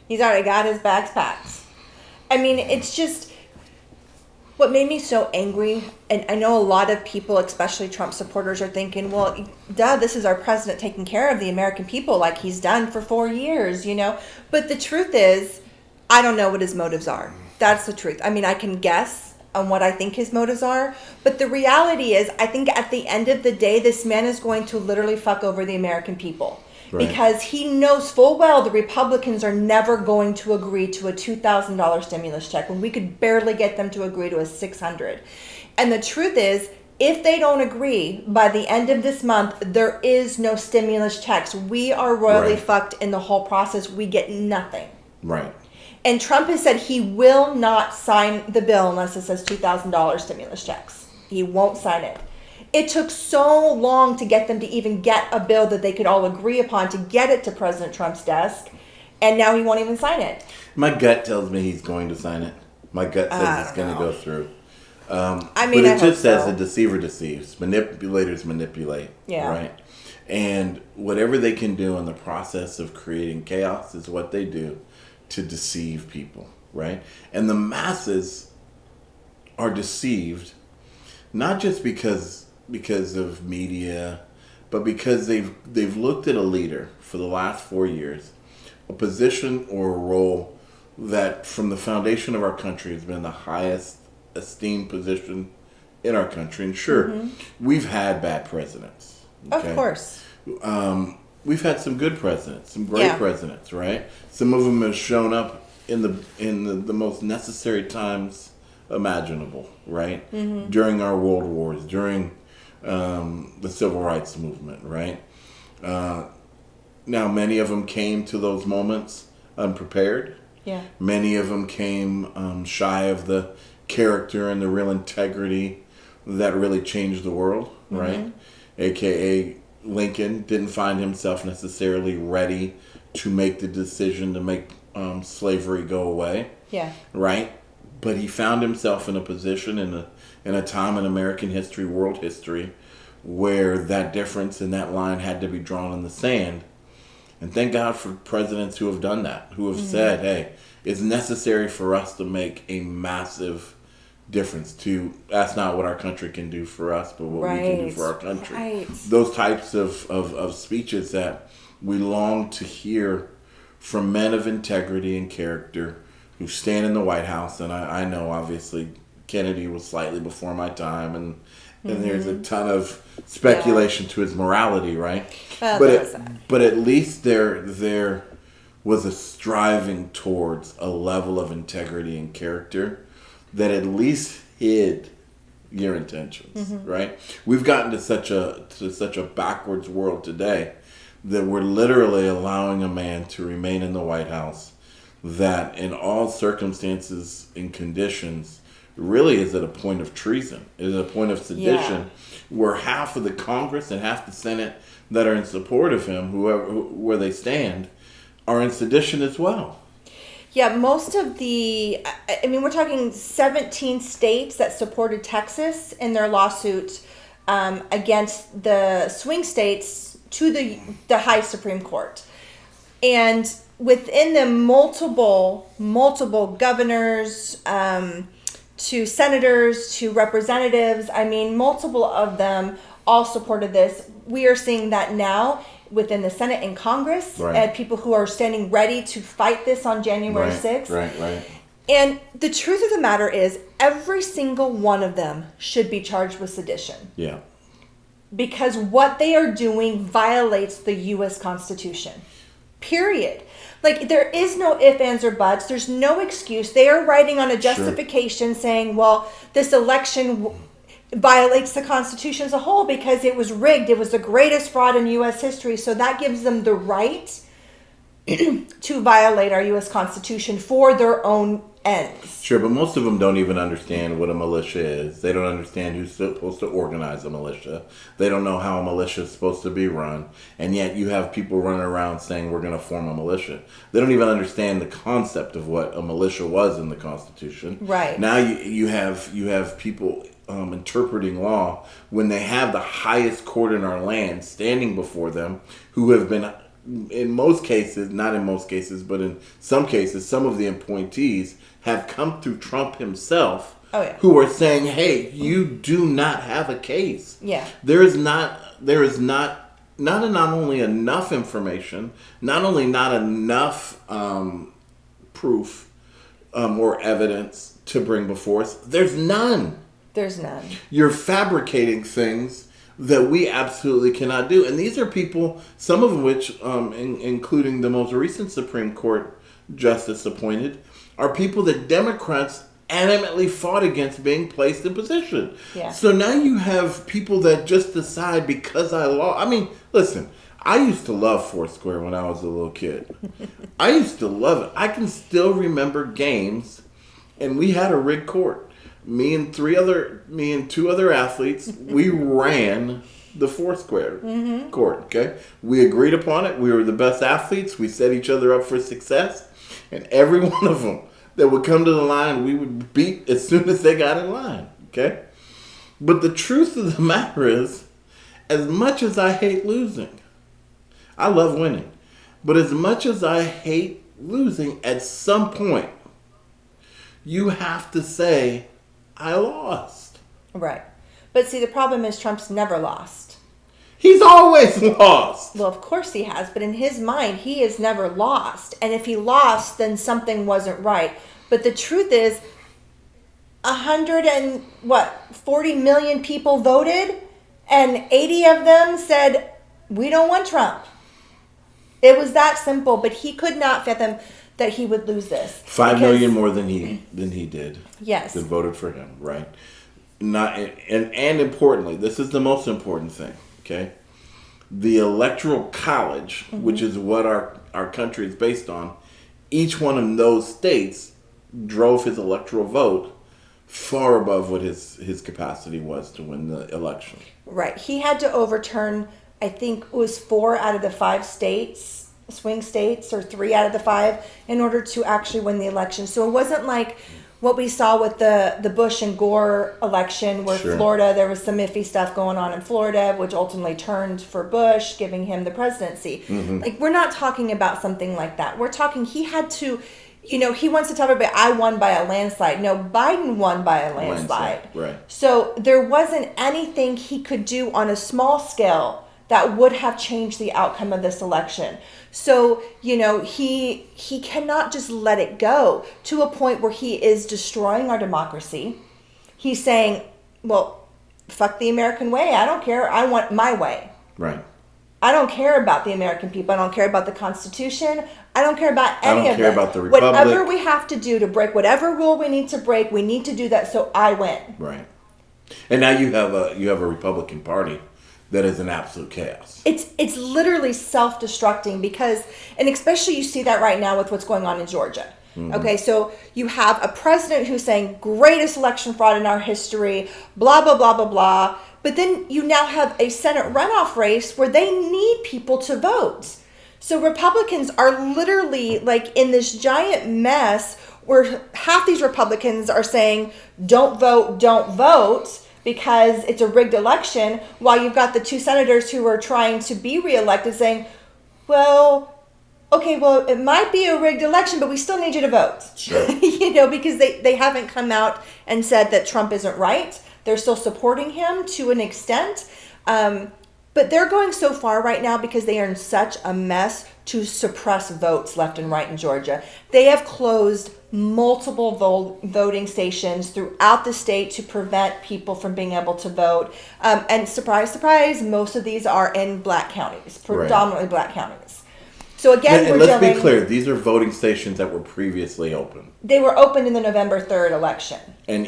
He's already got his bags packed. I mean, it's just what made me so angry, and I know a lot of people, especially Trump supporters, are thinking, well, this is our president taking care of the American people like he's done for 4 years, But the truth is, I don't know what his motives are. That's the truth. I mean, I can guess on what I think his motives are, but the reality is, I think at the end of the day, this man is going to literally fuck over the American people. Right. Because he knows full well the Republicans are never going to agree to a $2,000 stimulus check when we could barely get them to agree to a $600. And the truth is, if they don't agree by the end of this month, there is no stimulus checks. We are royally fucked in the whole process. We get nothing. Right. And Trump has said he will not sign the bill unless it says $2,000 stimulus checks. He won't sign it. It took so long to get them to even get a bill that they could all agree upon to get it to President Trump's desk, and now he won't even sign it. My gut tells me he's going to sign it. My gut says it's going to go through. But it just says the deceiver deceives, manipulators manipulate. Yeah. Right? And whatever they can do in the process of creating chaos is what they do to deceive people, right? And the masses are deceived not just because of media, but because they've looked at a leader for the last 4 years, a position or a role that from the foundation of our country has been the highest esteemed position in our country. And sure, we've had bad presidents. Okay? Of course. We've had some good presidents, some great presidents, right? Some of them have shown up in the most necessary times imaginable, right? Mm-hmm. During our world wars, during the civil rights movement, right? Now, many of them came to those moments unprepared. Yeah. Many of them came shy of the character and the real integrity that really changed the world, right? AKA Lincoln didn't find himself necessarily ready to make the decision to make slavery go away. Yeah. Right? But he found himself in a position in a time in American history, world history, where that difference and that line had to be drawn in the sand. And thank God for presidents who have done that, who have said, hey, it's necessary for us to make a massive difference to, that's not what our country can do for us, but what we can do for our country. Right. Those types of speeches that we long to hear from men of integrity and character who stand in the White House. And I know, obviously, Kennedy was slightly before my time, and there's a ton of speculation to his morality, right? But at least there was a striving towards a level of integrity and character that at least hid your intentions, right? We've gotten to such a backwards world today that we're literally allowing a man to remain in the White House that in all circumstances and conditions really is at a point of treason, is at a point of sedition, where half of the Congress and half the Senate that are in support of him, where they stand, are in sedition as well. Yeah, most of we're talking 17 states that supported Texas in their lawsuit against the swing states to the high Supreme Court. And within them, multiple governors, to senators, to representatives, multiple of them all supported this. We are seeing that now within the Senate and Congress, and people who are standing ready to fight this on January 6th. Right. And the truth of the matter is, every single one of them should be charged with sedition. Yeah. Because what they are doing violates the U.S. Constitution. Period. Like, there is no ifs, ands, or buts. There's no excuse. They are writing on a justification saying, well, this election violates the Constitution as a whole because it was rigged. It was the greatest fraud in U.S. history. So that gives them the right to violate our U.S. Constitution for their own ends. Sure, but most of them don't even understand what a militia is. They don't understand who's supposed to organize a militia. They don't know how a militia is supposed to be run. And yet you have people running around saying we're going to form a militia. They don't even understand the concept of what a militia was in the Constitution. Right. Now you have people interpreting law when they have the highest court in our land standing before them, who have been, in most cases, not in most cases, but in some cases, some of the appointees have come through Trump himself, who are saying, hey, you do not have a case. Yeah. There is not only enough information, not enough proof or evidence to bring before us. There's none. You're fabricating things that we absolutely cannot do. And these are people, some of which, including the most recent Supreme Court justice appointed, are people that Democrats adamantly fought against being placed in position. Yeah. So now you have people that just decide because I lost. Listen, I used to love Foursquare when I was a little kid. I used to love it. I can still remember games, and we had a rigged court. Me and two other athletes, we ran the Foursquare court, okay? We agreed upon it. We were the best athletes. We set each other up for success. And every one of them that would come to the line, we would beat as soon as they got in line, okay? But the truth of the matter is, as much as I hate losing, I love winning. But as much as I hate losing, at some point, you have to say, I lost. Right. But see, the problem is Trump's never lost. He's always lost. Well, of course he has, but in his mind, he has never lost. And if he lost, then something wasn't right. But the truth is, 40 million people voted, and 80 of them said, we don't want Trump. It was that simple, but he could not fathom that he would lose this. 5 million more than he did. Yes. That voted for him, right? And importantly, this is the most important thing, okay? The Electoral College, which is what our country is based on, each one of those states drove his electoral vote far above what his capacity was to win the election. Right. He had to overturn, I think it was 4 out of the 5 states, swing states, or 3 out of the 5, in order to actually win the election. So it wasn't like what we saw with the Bush and Gore election, where Florida, there was some iffy stuff going on in Florida, which ultimately turned for Bush, giving him the presidency. Like, we're not talking about something like that. We're talking, he had to, he wants to tell everybody, I won by a landslide. No, Biden won by a landslide. Right. So there wasn't anything he could do on a small scale that would have changed the outcome of this election. So, he cannot just let it go to a point where he is destroying our democracy. He's saying, well, fuck the American way. I don't care. I want my way. Right. I don't care about the American people. I don't care about the Constitution. I don't care about any of it. I don't care about the Republic. Whatever we have to do to break whatever rule we need to break, we need to do that so I win. Right. And now you have a Republican Party that is in absolute chaos. It's literally self-destructing because, and especially you see that right now with what's going on in Georgia. Mm-hmm. Okay, so you have a president who's saying greatest election fraud in our history, blah, blah, blah, blah, blah. But then you now have a Senate runoff race where they need people to vote. So Republicans are literally like in this giant mess where half these Republicans are saying, don't vote, because it's a rigged election, while you've got the two senators who are trying to be reelected saying, well, okay, well, it might be a rigged election, but we still need you to vote. Sure. Because they haven't come out and said that Trump isn't right. They're still supporting him to an extent. But they're going so far right now because they are in such a mess to suppress votes left and right in Georgia. They have closed multiple voting stations throughout the state to prevent people from being able to vote. And surprise, surprise, most of these are in black counties, predominantly black counties. So again, and let's be clear, these are voting stations that were previously open. They were opened in the November 3rd election. And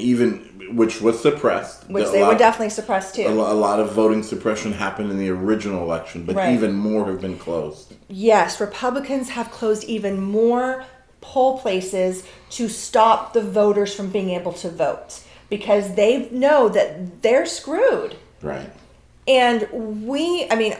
which was suppressed. Which they were definitely suppressed too. A lot of voting suppression happened in the original election, but even more have been closed. Yes, Republicans have closed even more poll places to stop the voters from being able to vote because they know that they're screwed. Right. And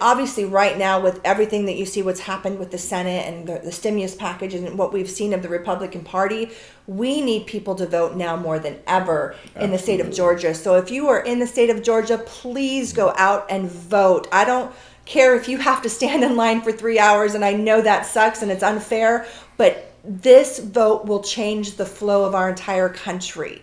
obviously right now with everything that you see what's happened with the Senate and the stimulus package and what we've seen of the Republican Party, we need people to vote now more than ever in the state of Georgia. So if you are in the state of Georgia, please go out and vote. I don't care if you have to stand in line for 3 hours, and I know that sucks and it's unfair, but this vote will change the flow of our entire country.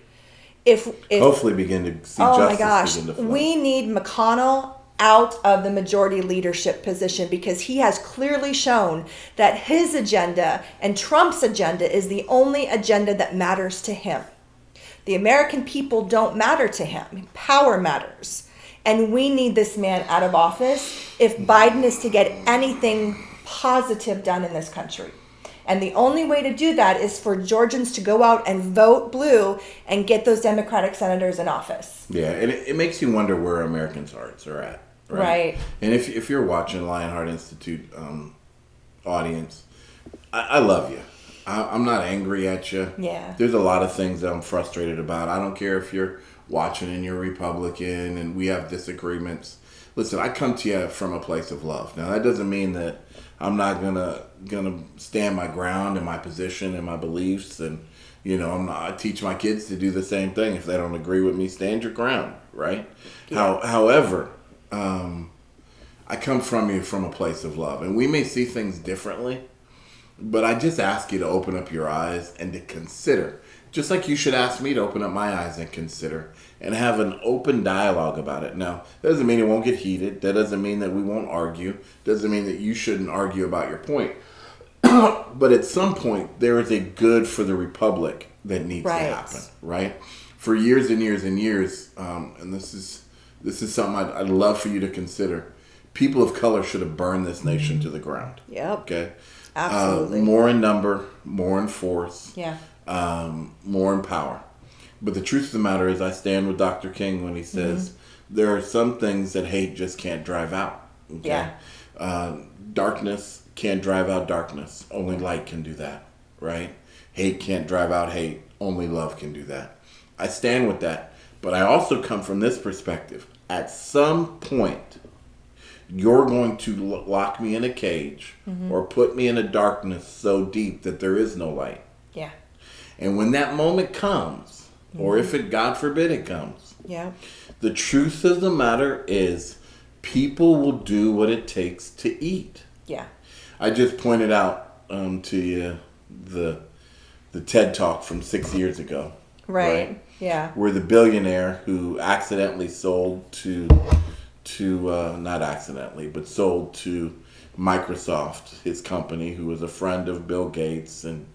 If hopefully begin to see justice begin to flow. We need McConnell out of the majority leadership position because he has clearly shown that his agenda and Trump's agenda is the only agenda that matters to him. The American people don't matter to him. Power matters. And we need this man out of office if Biden is to get anything positive done in this country. And the only way to do that is for Georgians to go out and vote blue and get those Democratic senators in office. Yeah, and it makes you wonder where Americans' hearts are at. Right. And if you're watching Lionheart Institute audience, I love you. I'm not angry at you. Yeah. There's a lot of things that I'm frustrated about. I don't care if you're watching and you're Republican and we have disagreements. Listen, I come to you from a place of love. Now, that doesn't mean that I'm not gonna stand my ground and my position and my beliefs, and I teach my kids to do the same thing. If they don't agree with me, stand your ground, right? Yeah. However, I come from you from a place of love, and we may see things differently, but I just ask you to open up your eyes and to consider, just like you should ask me to open up my eyes and consider and have an open dialogue about it. Now, that doesn't mean it won't get heated. That doesn't mean that we won't argue. Doesn't mean that you shouldn't argue about your point. But at some point, there is a good for the republic that needs to happen, right? For years and years and years, and this is something I'd love for you to consider. People of color should have burned this nation to the ground. Yep. Okay? Absolutely. More in number, more in force. Yeah. More in power. But the truth of the matter is I stand with Dr. King when he says there are some things that hate just can't drive out. Okay? Yeah. Darkness can't drive out darkness. Only light can do that, right? Hate can't drive out hate. Only love can do that. I stand with that. But I also come from this perspective. At some point, you're going to lock me in a cage or put me in a darkness so deep that there is no light. Yeah. And when that moment comes, or if it, God forbid, it comes, the truth of the matter is people will do what it takes to eat. Yeah. I just pointed out to you the TED Talk from 6 years ago. Right. Yeah. Where the billionaire who accidentally sold to not accidentally, but sold to Microsoft, his company, who was a friend of Bill Gates, and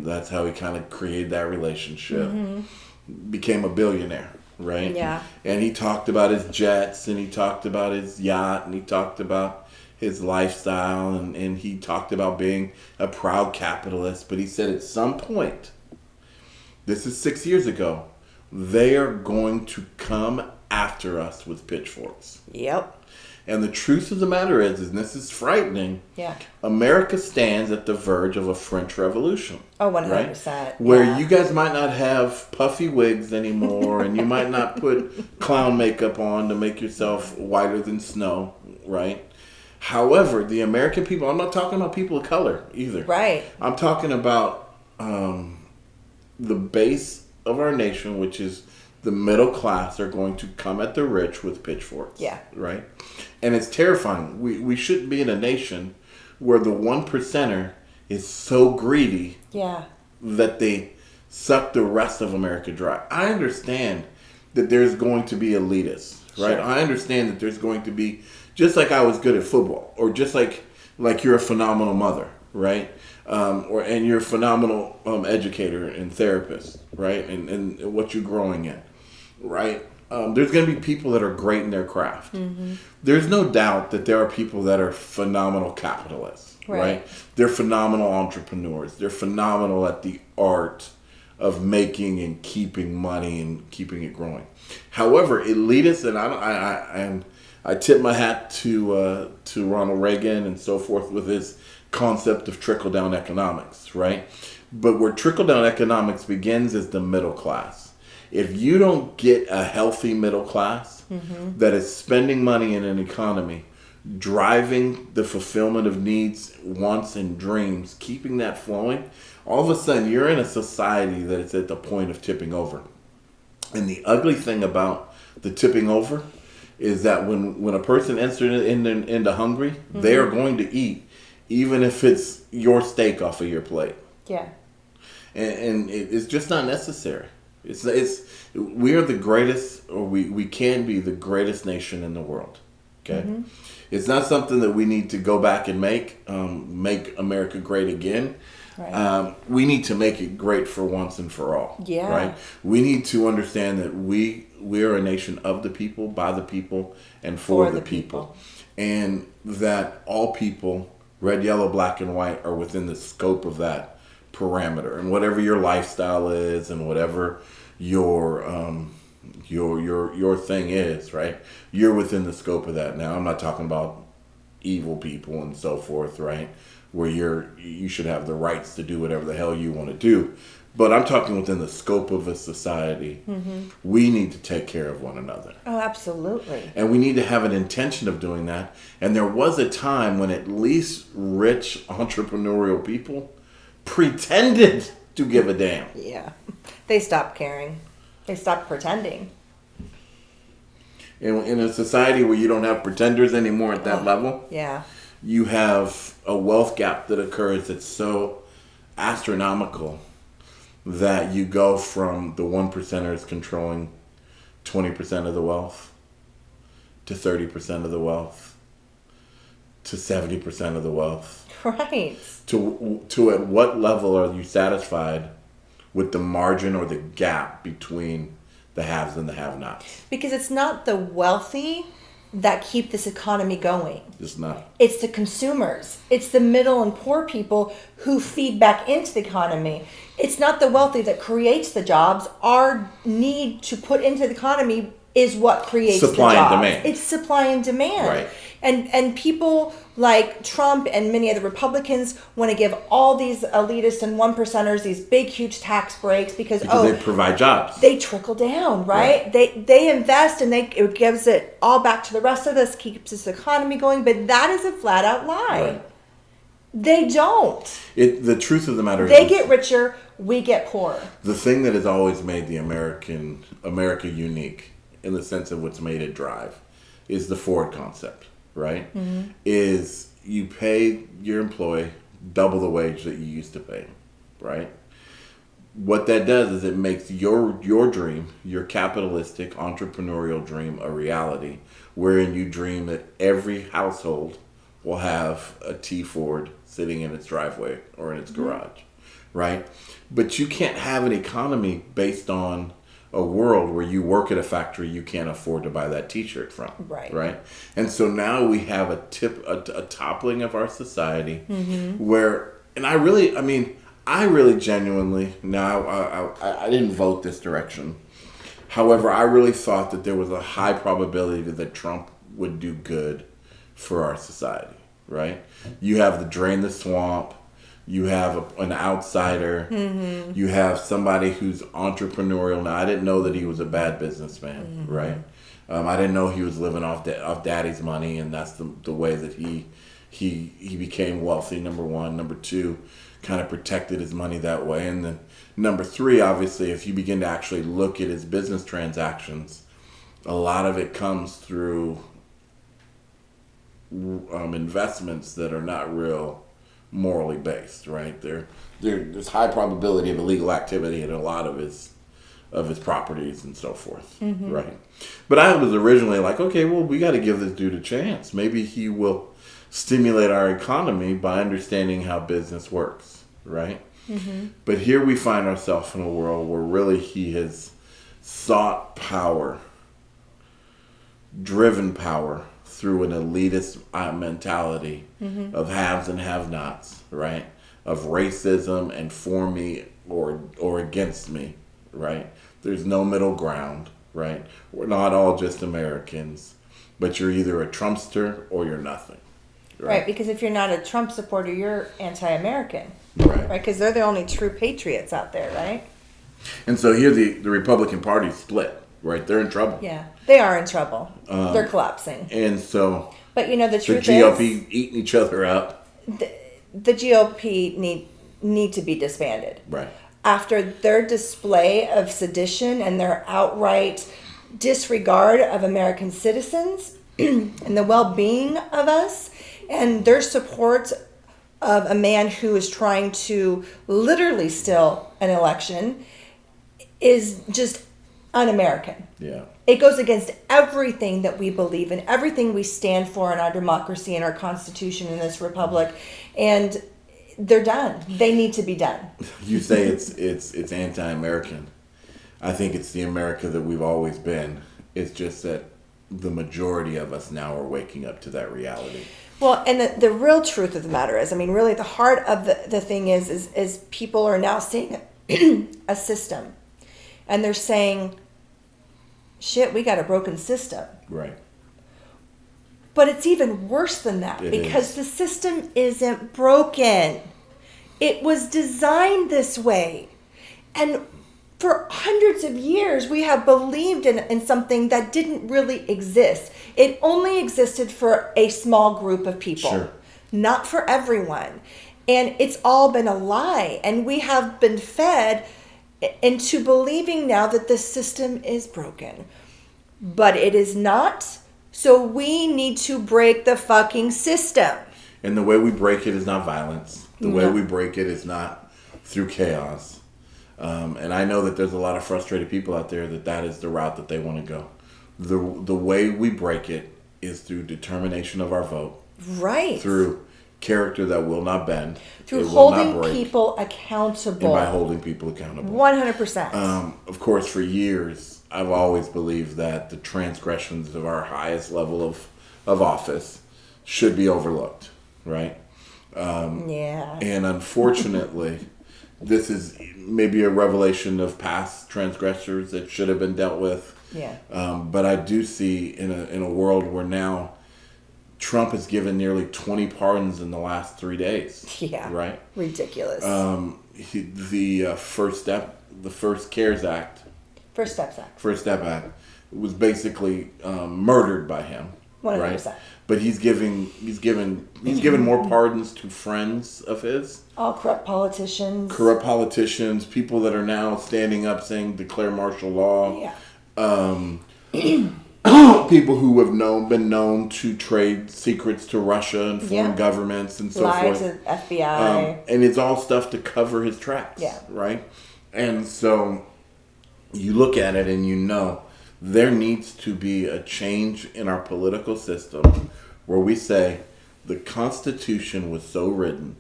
that's how he kind of created that relationship. became a billionaire, right? Yeah. And he talked about his jets, and he talked about his yacht, and he talked about his lifestyle, and he talked about being a proud capitalist. But he said at some point, this is 6 years ago, they are going to come after us with pitchforks. Yep. And the truth of the matter is, and this is frightening, Yeah. America stands at the verge of a French Revolution. Oh, 100%. Right? Where you guys might not have puffy wigs anymore, and you might not put clown makeup on to make yourself whiter than snow, right? However, the American people, I'm not talking about people of color either. Right. I'm talking about the base of our nation, which is the middle class, are going to come at the rich with pitchforks. Yeah. Right? And it's terrifying. We shouldn't be in a nation where the 1%er is so greedy Yeah. that they suck the rest of America dry. I understand that there's going to be elitists, right? Sure. I understand that there's going to be, just like I was good at football, or just like you're a phenomenal mother, right? And you're a phenomenal educator and therapist, right? And what you're growing in, right? There's going to be people that are great in their craft. Mm-hmm. There's no doubt that there are people that are phenomenal capitalists, right? They're phenomenal entrepreneurs. They're phenomenal at the art of making and keeping money and keeping it growing. However, elitists, and I tip my hat to Ronald Reagan and so forth with his concept of trickle-down economics, right? But where trickle-down economics begins is the middle class. If you don't get a healthy middle class that is spending money in an economy, driving the fulfillment of needs, wants, and dreams, keeping that flowing, all of a sudden you're in a society that is at the point of tipping over. And the ugly thing about the tipping over is that when a person enters into hungry, they are going to eat, even if it's your steak off of your plate. Yeah. And it's just not necessary. We are the greatest, or we can be the greatest nation in the world. Okay, it's not something that we need to go back and make America great again. Right. We need to make it great for once and for all. Yeah. Right. We need to understand that we are a nation of the people, by the people, and for the people, and that all people, red, yellow, black, and white, are within the scope of that parameter. And whatever your lifestyle is, and whatever your thing is, right? You're within the scope of that. Now, I'm not talking about evil people and so forth, right? Where you should have the rights to do whatever the hell you want to do. But I'm talking within the scope of a society. We need to take care of one another. Oh, absolutely. And we need to have an intention of doing that. And there was a time when at least rich entrepreneurial people pretended to give a damn. Yeah. They stopped caring. They stopped pretending. In a society where you don't have pretenders anymore at that level, yeah, you have a wealth gap that occurs that's so astronomical that you go from the 1%ers controlling 20% of the wealth to 30% of the wealth to 70% of the wealth. Right. To at what level are you satisfied with the margin or the gap between the haves and the have-nots? Because it's not the wealthy that keep this economy going. It's not. It's the consumers. It's the middle and poor people who feed back into the economy. It's not the wealthy that creates the jobs. Our need to put into the economy is what creates supply the jobs. and demand. It's supply and demand. Right. And people like Trump and many of the Republicans want to give all these elitists and 1%ers these big, huge tax breaks because they provide jobs. They trickle down, right? They invest and it gives it all back to the rest of us, keeps this economy going. But that is a flat out lie. Right. They don't. The truth of the matter is they get richer, we get poorer. The thing that has always made the America unique, in the sense of what's made it drive, is the Ford concept, right? Mm-hmm. Is you pay your employee double the wage that you used to pay, right? What that does is it makes your dream, your capitalistic entrepreneurial dream, a reality, wherein you dream that every household will have a T Ford sitting in its driveway or in its garage, right? But you can't have an economy based on a world where you work at a factory you can't afford to buy that T-shirt from. Right. And so now we have a toppling of our society where, and I really genuinely, now I didn't vote this direction. However, I really thought that there was a high probability that Trump would do good for our society, right? You have the drain the swamp. You have an outsider. You have somebody who's entrepreneurial. Now, I didn't know that he was a bad businessman, right? I didn't know he was living off daddy's money, and that's the way that he became wealthy, number one. Number two, kind of protected his money that way. And then number three, obviously, if you begin to actually look at his business transactions, a lot of it comes through investments that are not real morally based, right? There's high probability of illegal activity in a lot of his properties and so forth, right? But I was originally like, okay, well, we got to give this dude a chance. Maybe he will stimulate our economy by understanding how business works, right? But here we find ourselves in a world where really he has sought power, driven power through an elitist mentality of haves and have-nots, right? Of racism and for me or against me, right? There's no middle ground, right? We're not all just Americans, but you're either a Trumpster or you're nothing. Right, because if you're not a Trump supporter, you're anti-American. Right. Because they're the only true patriots out there, right? And so here the Republican Party split, right? They're in trouble. Yeah, they are in trouble. They're collapsing. And so... But, the truth the GOP eating each other up. The GOP need to be disbanded. Right. After their display of sedition and their outright disregard of American citizens and the well-being of us, and their support of a man who is trying to literally steal an election is just un-American. Yeah. It goes against everything that we believe in, everything we stand for in our democracy and our Constitution in this republic, and they're done. They need to be done. You say it's anti-American. I think it's the America that we've always been. It's just that the majority of us now are waking up to that reality. Well, and the real truth of the matter is, really the heart of the thing is people are now seeing a system, and they're saying, shit, we got a broken system. Right. But it's even worse than that because the system isn't broken. It was designed this way. And for hundreds of years, we have believed in something that didn't really exist. It only existed for a small group of people, not for everyone. And it's all been a lie. And we have been fed into believing now that the system is broken. But it is not. So we need to break the fucking system. And the way we break it is not violence. The way we break it is not through chaos. And I know that there's a lot of frustrated people out there that is the route that they want to go. The way we break it is through determination of our vote. Right. Through character that will not bend. Through holding people accountable. And by holding people accountable. 100%. Of course, for years, I've always believed that the transgressions of our highest level of office should be overlooked, right? And unfortunately, this is maybe a revelation of past transgressors that should have been dealt with. Yeah. But I do see in a world where now Trump has given nearly 20 pardons in the last 3 days. Yeah. Right? Ridiculous. The first CARES Act. First Step Act was basically murdered by him. 100%. Right? But he's given more pardons to friends of his. All corrupt politicians. People that are now standing up saying declare martial law. Yeah. People who have been known to trade secrets to Russia and foreign governments and so forth. forth. Lies to FBI. And it's all stuff to cover his tracks. Yeah. Right? And so you look at it and you know there needs to be a change in our political system where we say the Constitution was so written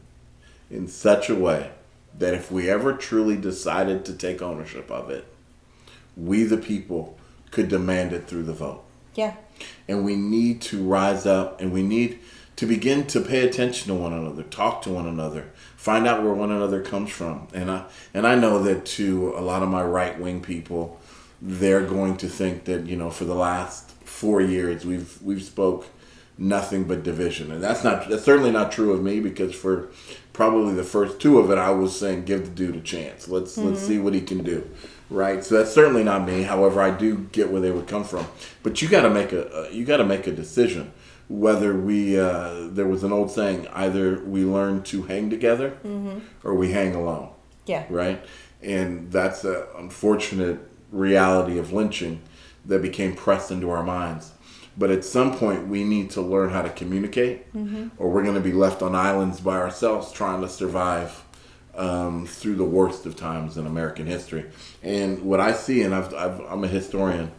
in such a way that if we ever truly decided to take ownership of it, we the people could demand it through the vote. Yeah. And we need to rise up, and we need to begin to pay attention to one another, talk to one another, find out where one another comes from. And I know that to a lot of my right-wing people, they're going to think that, for the last 4 years we've spoke nothing but division. And that's certainly not true of me, because for probably the first 2 of it, I was saying, give the dude a chance. Let's see what he can do. Right. So that's certainly not me. However, I do get where they would come from. But you got to make a decision whether there was an old saying, either we learn to hang together or we hang alone. Yeah. Right. And that's an unfortunate reality of lynching that became pressed into our minds. But at some point, we need to learn how to communicate, or we're going to be left on islands by ourselves trying to survive through the worst of times in American history. And what I see, and I'm a historian,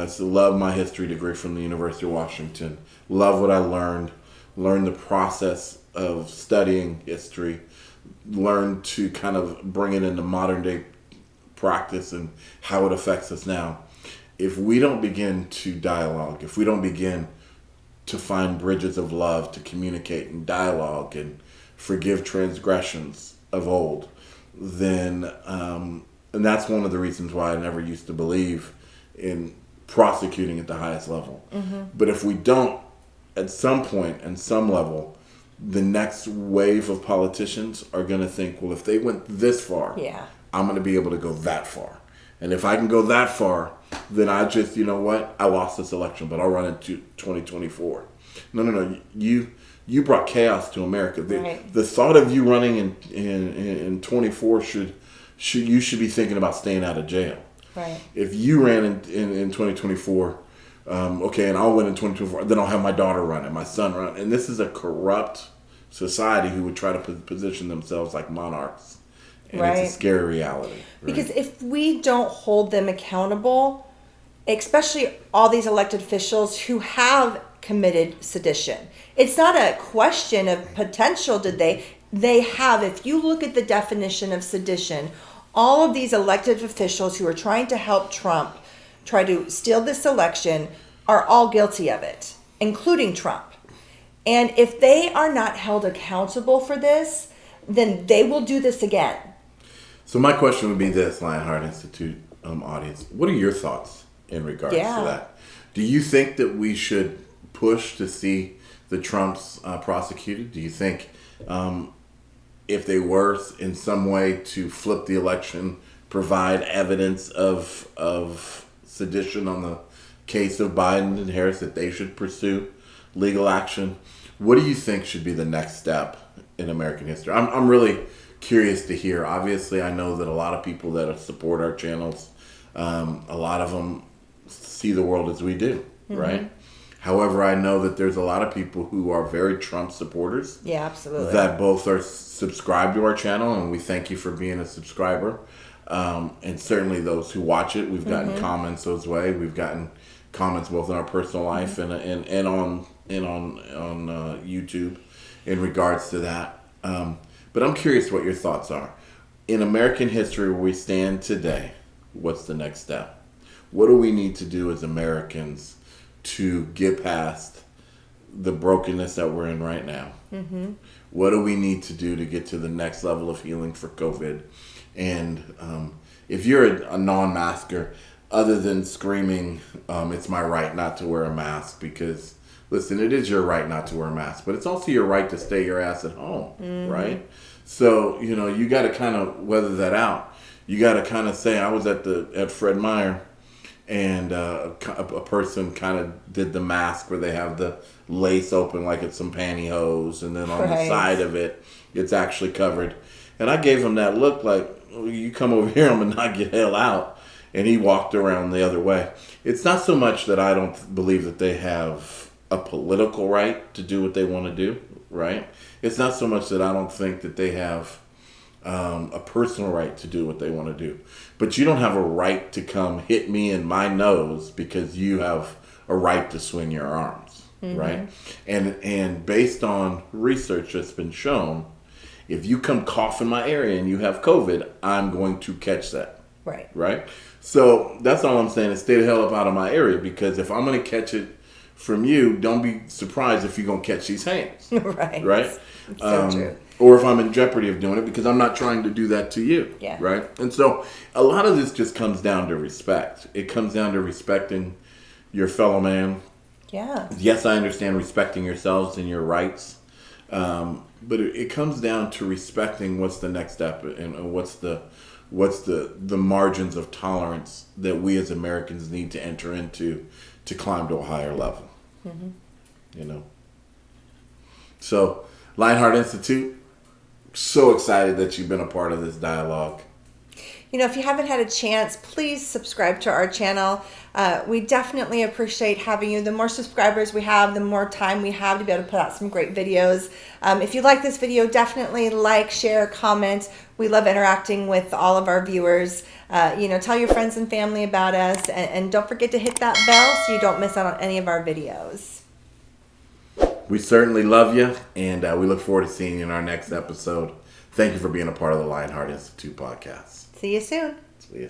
so love my history degree from the University of Washington, love what I learned the process of studying history, learned to kind of bring it into modern day practice and how it affects us now. If we don't begin to dialogue, if we don't begin to find bridges of love, to communicate and dialogue and forgive transgressions of old, then, and that's one of the reasons why I never used to believe in prosecuting at the highest level. But if we don't, at some point and some level, the next wave of politicians are going to think, well, if they went this far, I'm going to be able to go that far. And if I can go that far, then I just, I lost this election, but I'll run into 2024. No. You brought chaos to America. The thought of you running in 24 you should be thinking about staying out of jail. Right. If you ran in 2024, and I'll win in 2024, then I'll have my daughter run and my son run. And this is a corrupt society who would try to position themselves like monarchs. And it's a scary reality. Right? Because if we don't hold them accountable, especially all these elected officials who have committed sedition, it's not a question of potential. They have, if you look at the definition of sedition, all of these elected officials who are trying to help Trump try to steal this election are all guilty of it, including Trump. And if they are not held accountable for this, then they will do this again. So my question would be this, Lionheart Institute audience. What are your thoughts in regards to that? Do you think that we should push to see the Trumps prosecuted? Do you think if they were in some way to flip the election, provide evidence of sedition on the case of Biden and Harris, that they should pursue legal action? What do you think should be the next step in American history? I'm really curious to hear. Obviously, I know that a lot of people that support our channels, a lot of them see the world as we do, right? However, I know that there's a lot of people who are very Trump supporters. Yeah, absolutely. That both are subscribed to our channel, and we thank you for being a subscriber. And certainly those who watch it, we've gotten comments those way. We've gotten comments both in our personal life and on YouTube in regards to that. But I'm curious what your thoughts are. In American history, where we stand today, what's the next step? What do we need to do as Americans to get past the brokenness that we're in right now? What do we need to do to get to the next level of healing for COVID? And if you're a non-masker, other than screaming, it's my right not to wear a mask, because, listen, it is your right not to wear a mask, but it's also your right to stay your ass at home, right? So, you got to kind of weather that out. You got to kind of say, I was at Fred Meyer, and a person kind of did the mask where they have the lace open like it's some pantyhose, and then on the side of it, it's actually covered. And I gave him that look like, you come over here, I'm going to knock your hell out. And he walked around the other way. It's not so much that I don't believe that they have a political right to do what they want to do, right? It's not so much that I don't think that they have a personal right to do what they want to do. But you don't have a right to come hit me in my nose because you have a right to swing your arms, right? And based on research that's been shown, if you come cough in my area and you have COVID, I'm going to catch that. Right. Right? So that's all I'm saying is stay the hell up out of my area, because if I'm going to catch it from you, don't be surprised if you're going to catch these hands. Right. Right? It's so true. Or if I'm in jeopardy of doing it, because I'm not trying to do that to you. Yeah. Right? And so a lot of this just comes down to respect. It comes down to respecting your fellow man. Yeah. Yes, I understand respecting yourselves and your rights. But it comes down to respecting what's the next step and what's the margins of tolerance that we as Americans need to enter into to climb to a higher level. Mm-hmm. You know. So, Lionheart Institute, so excited that you've been a part of this dialogue. You know, if you haven't had a chance, please subscribe to our channel. We definitely appreciate having you. The more subscribers we have, the more time we have to be able to put out some great videos. If you like this video, definitely like, share, comment. We love interacting with all of our viewers. Tell your friends and family about us. And don't forget to hit that bell so you don't miss out on any of our videos. We certainly love you, and we look forward to seeing you in our next episode. Thank you for being a part of the Lionheart Institute podcast. See you soon. See ya.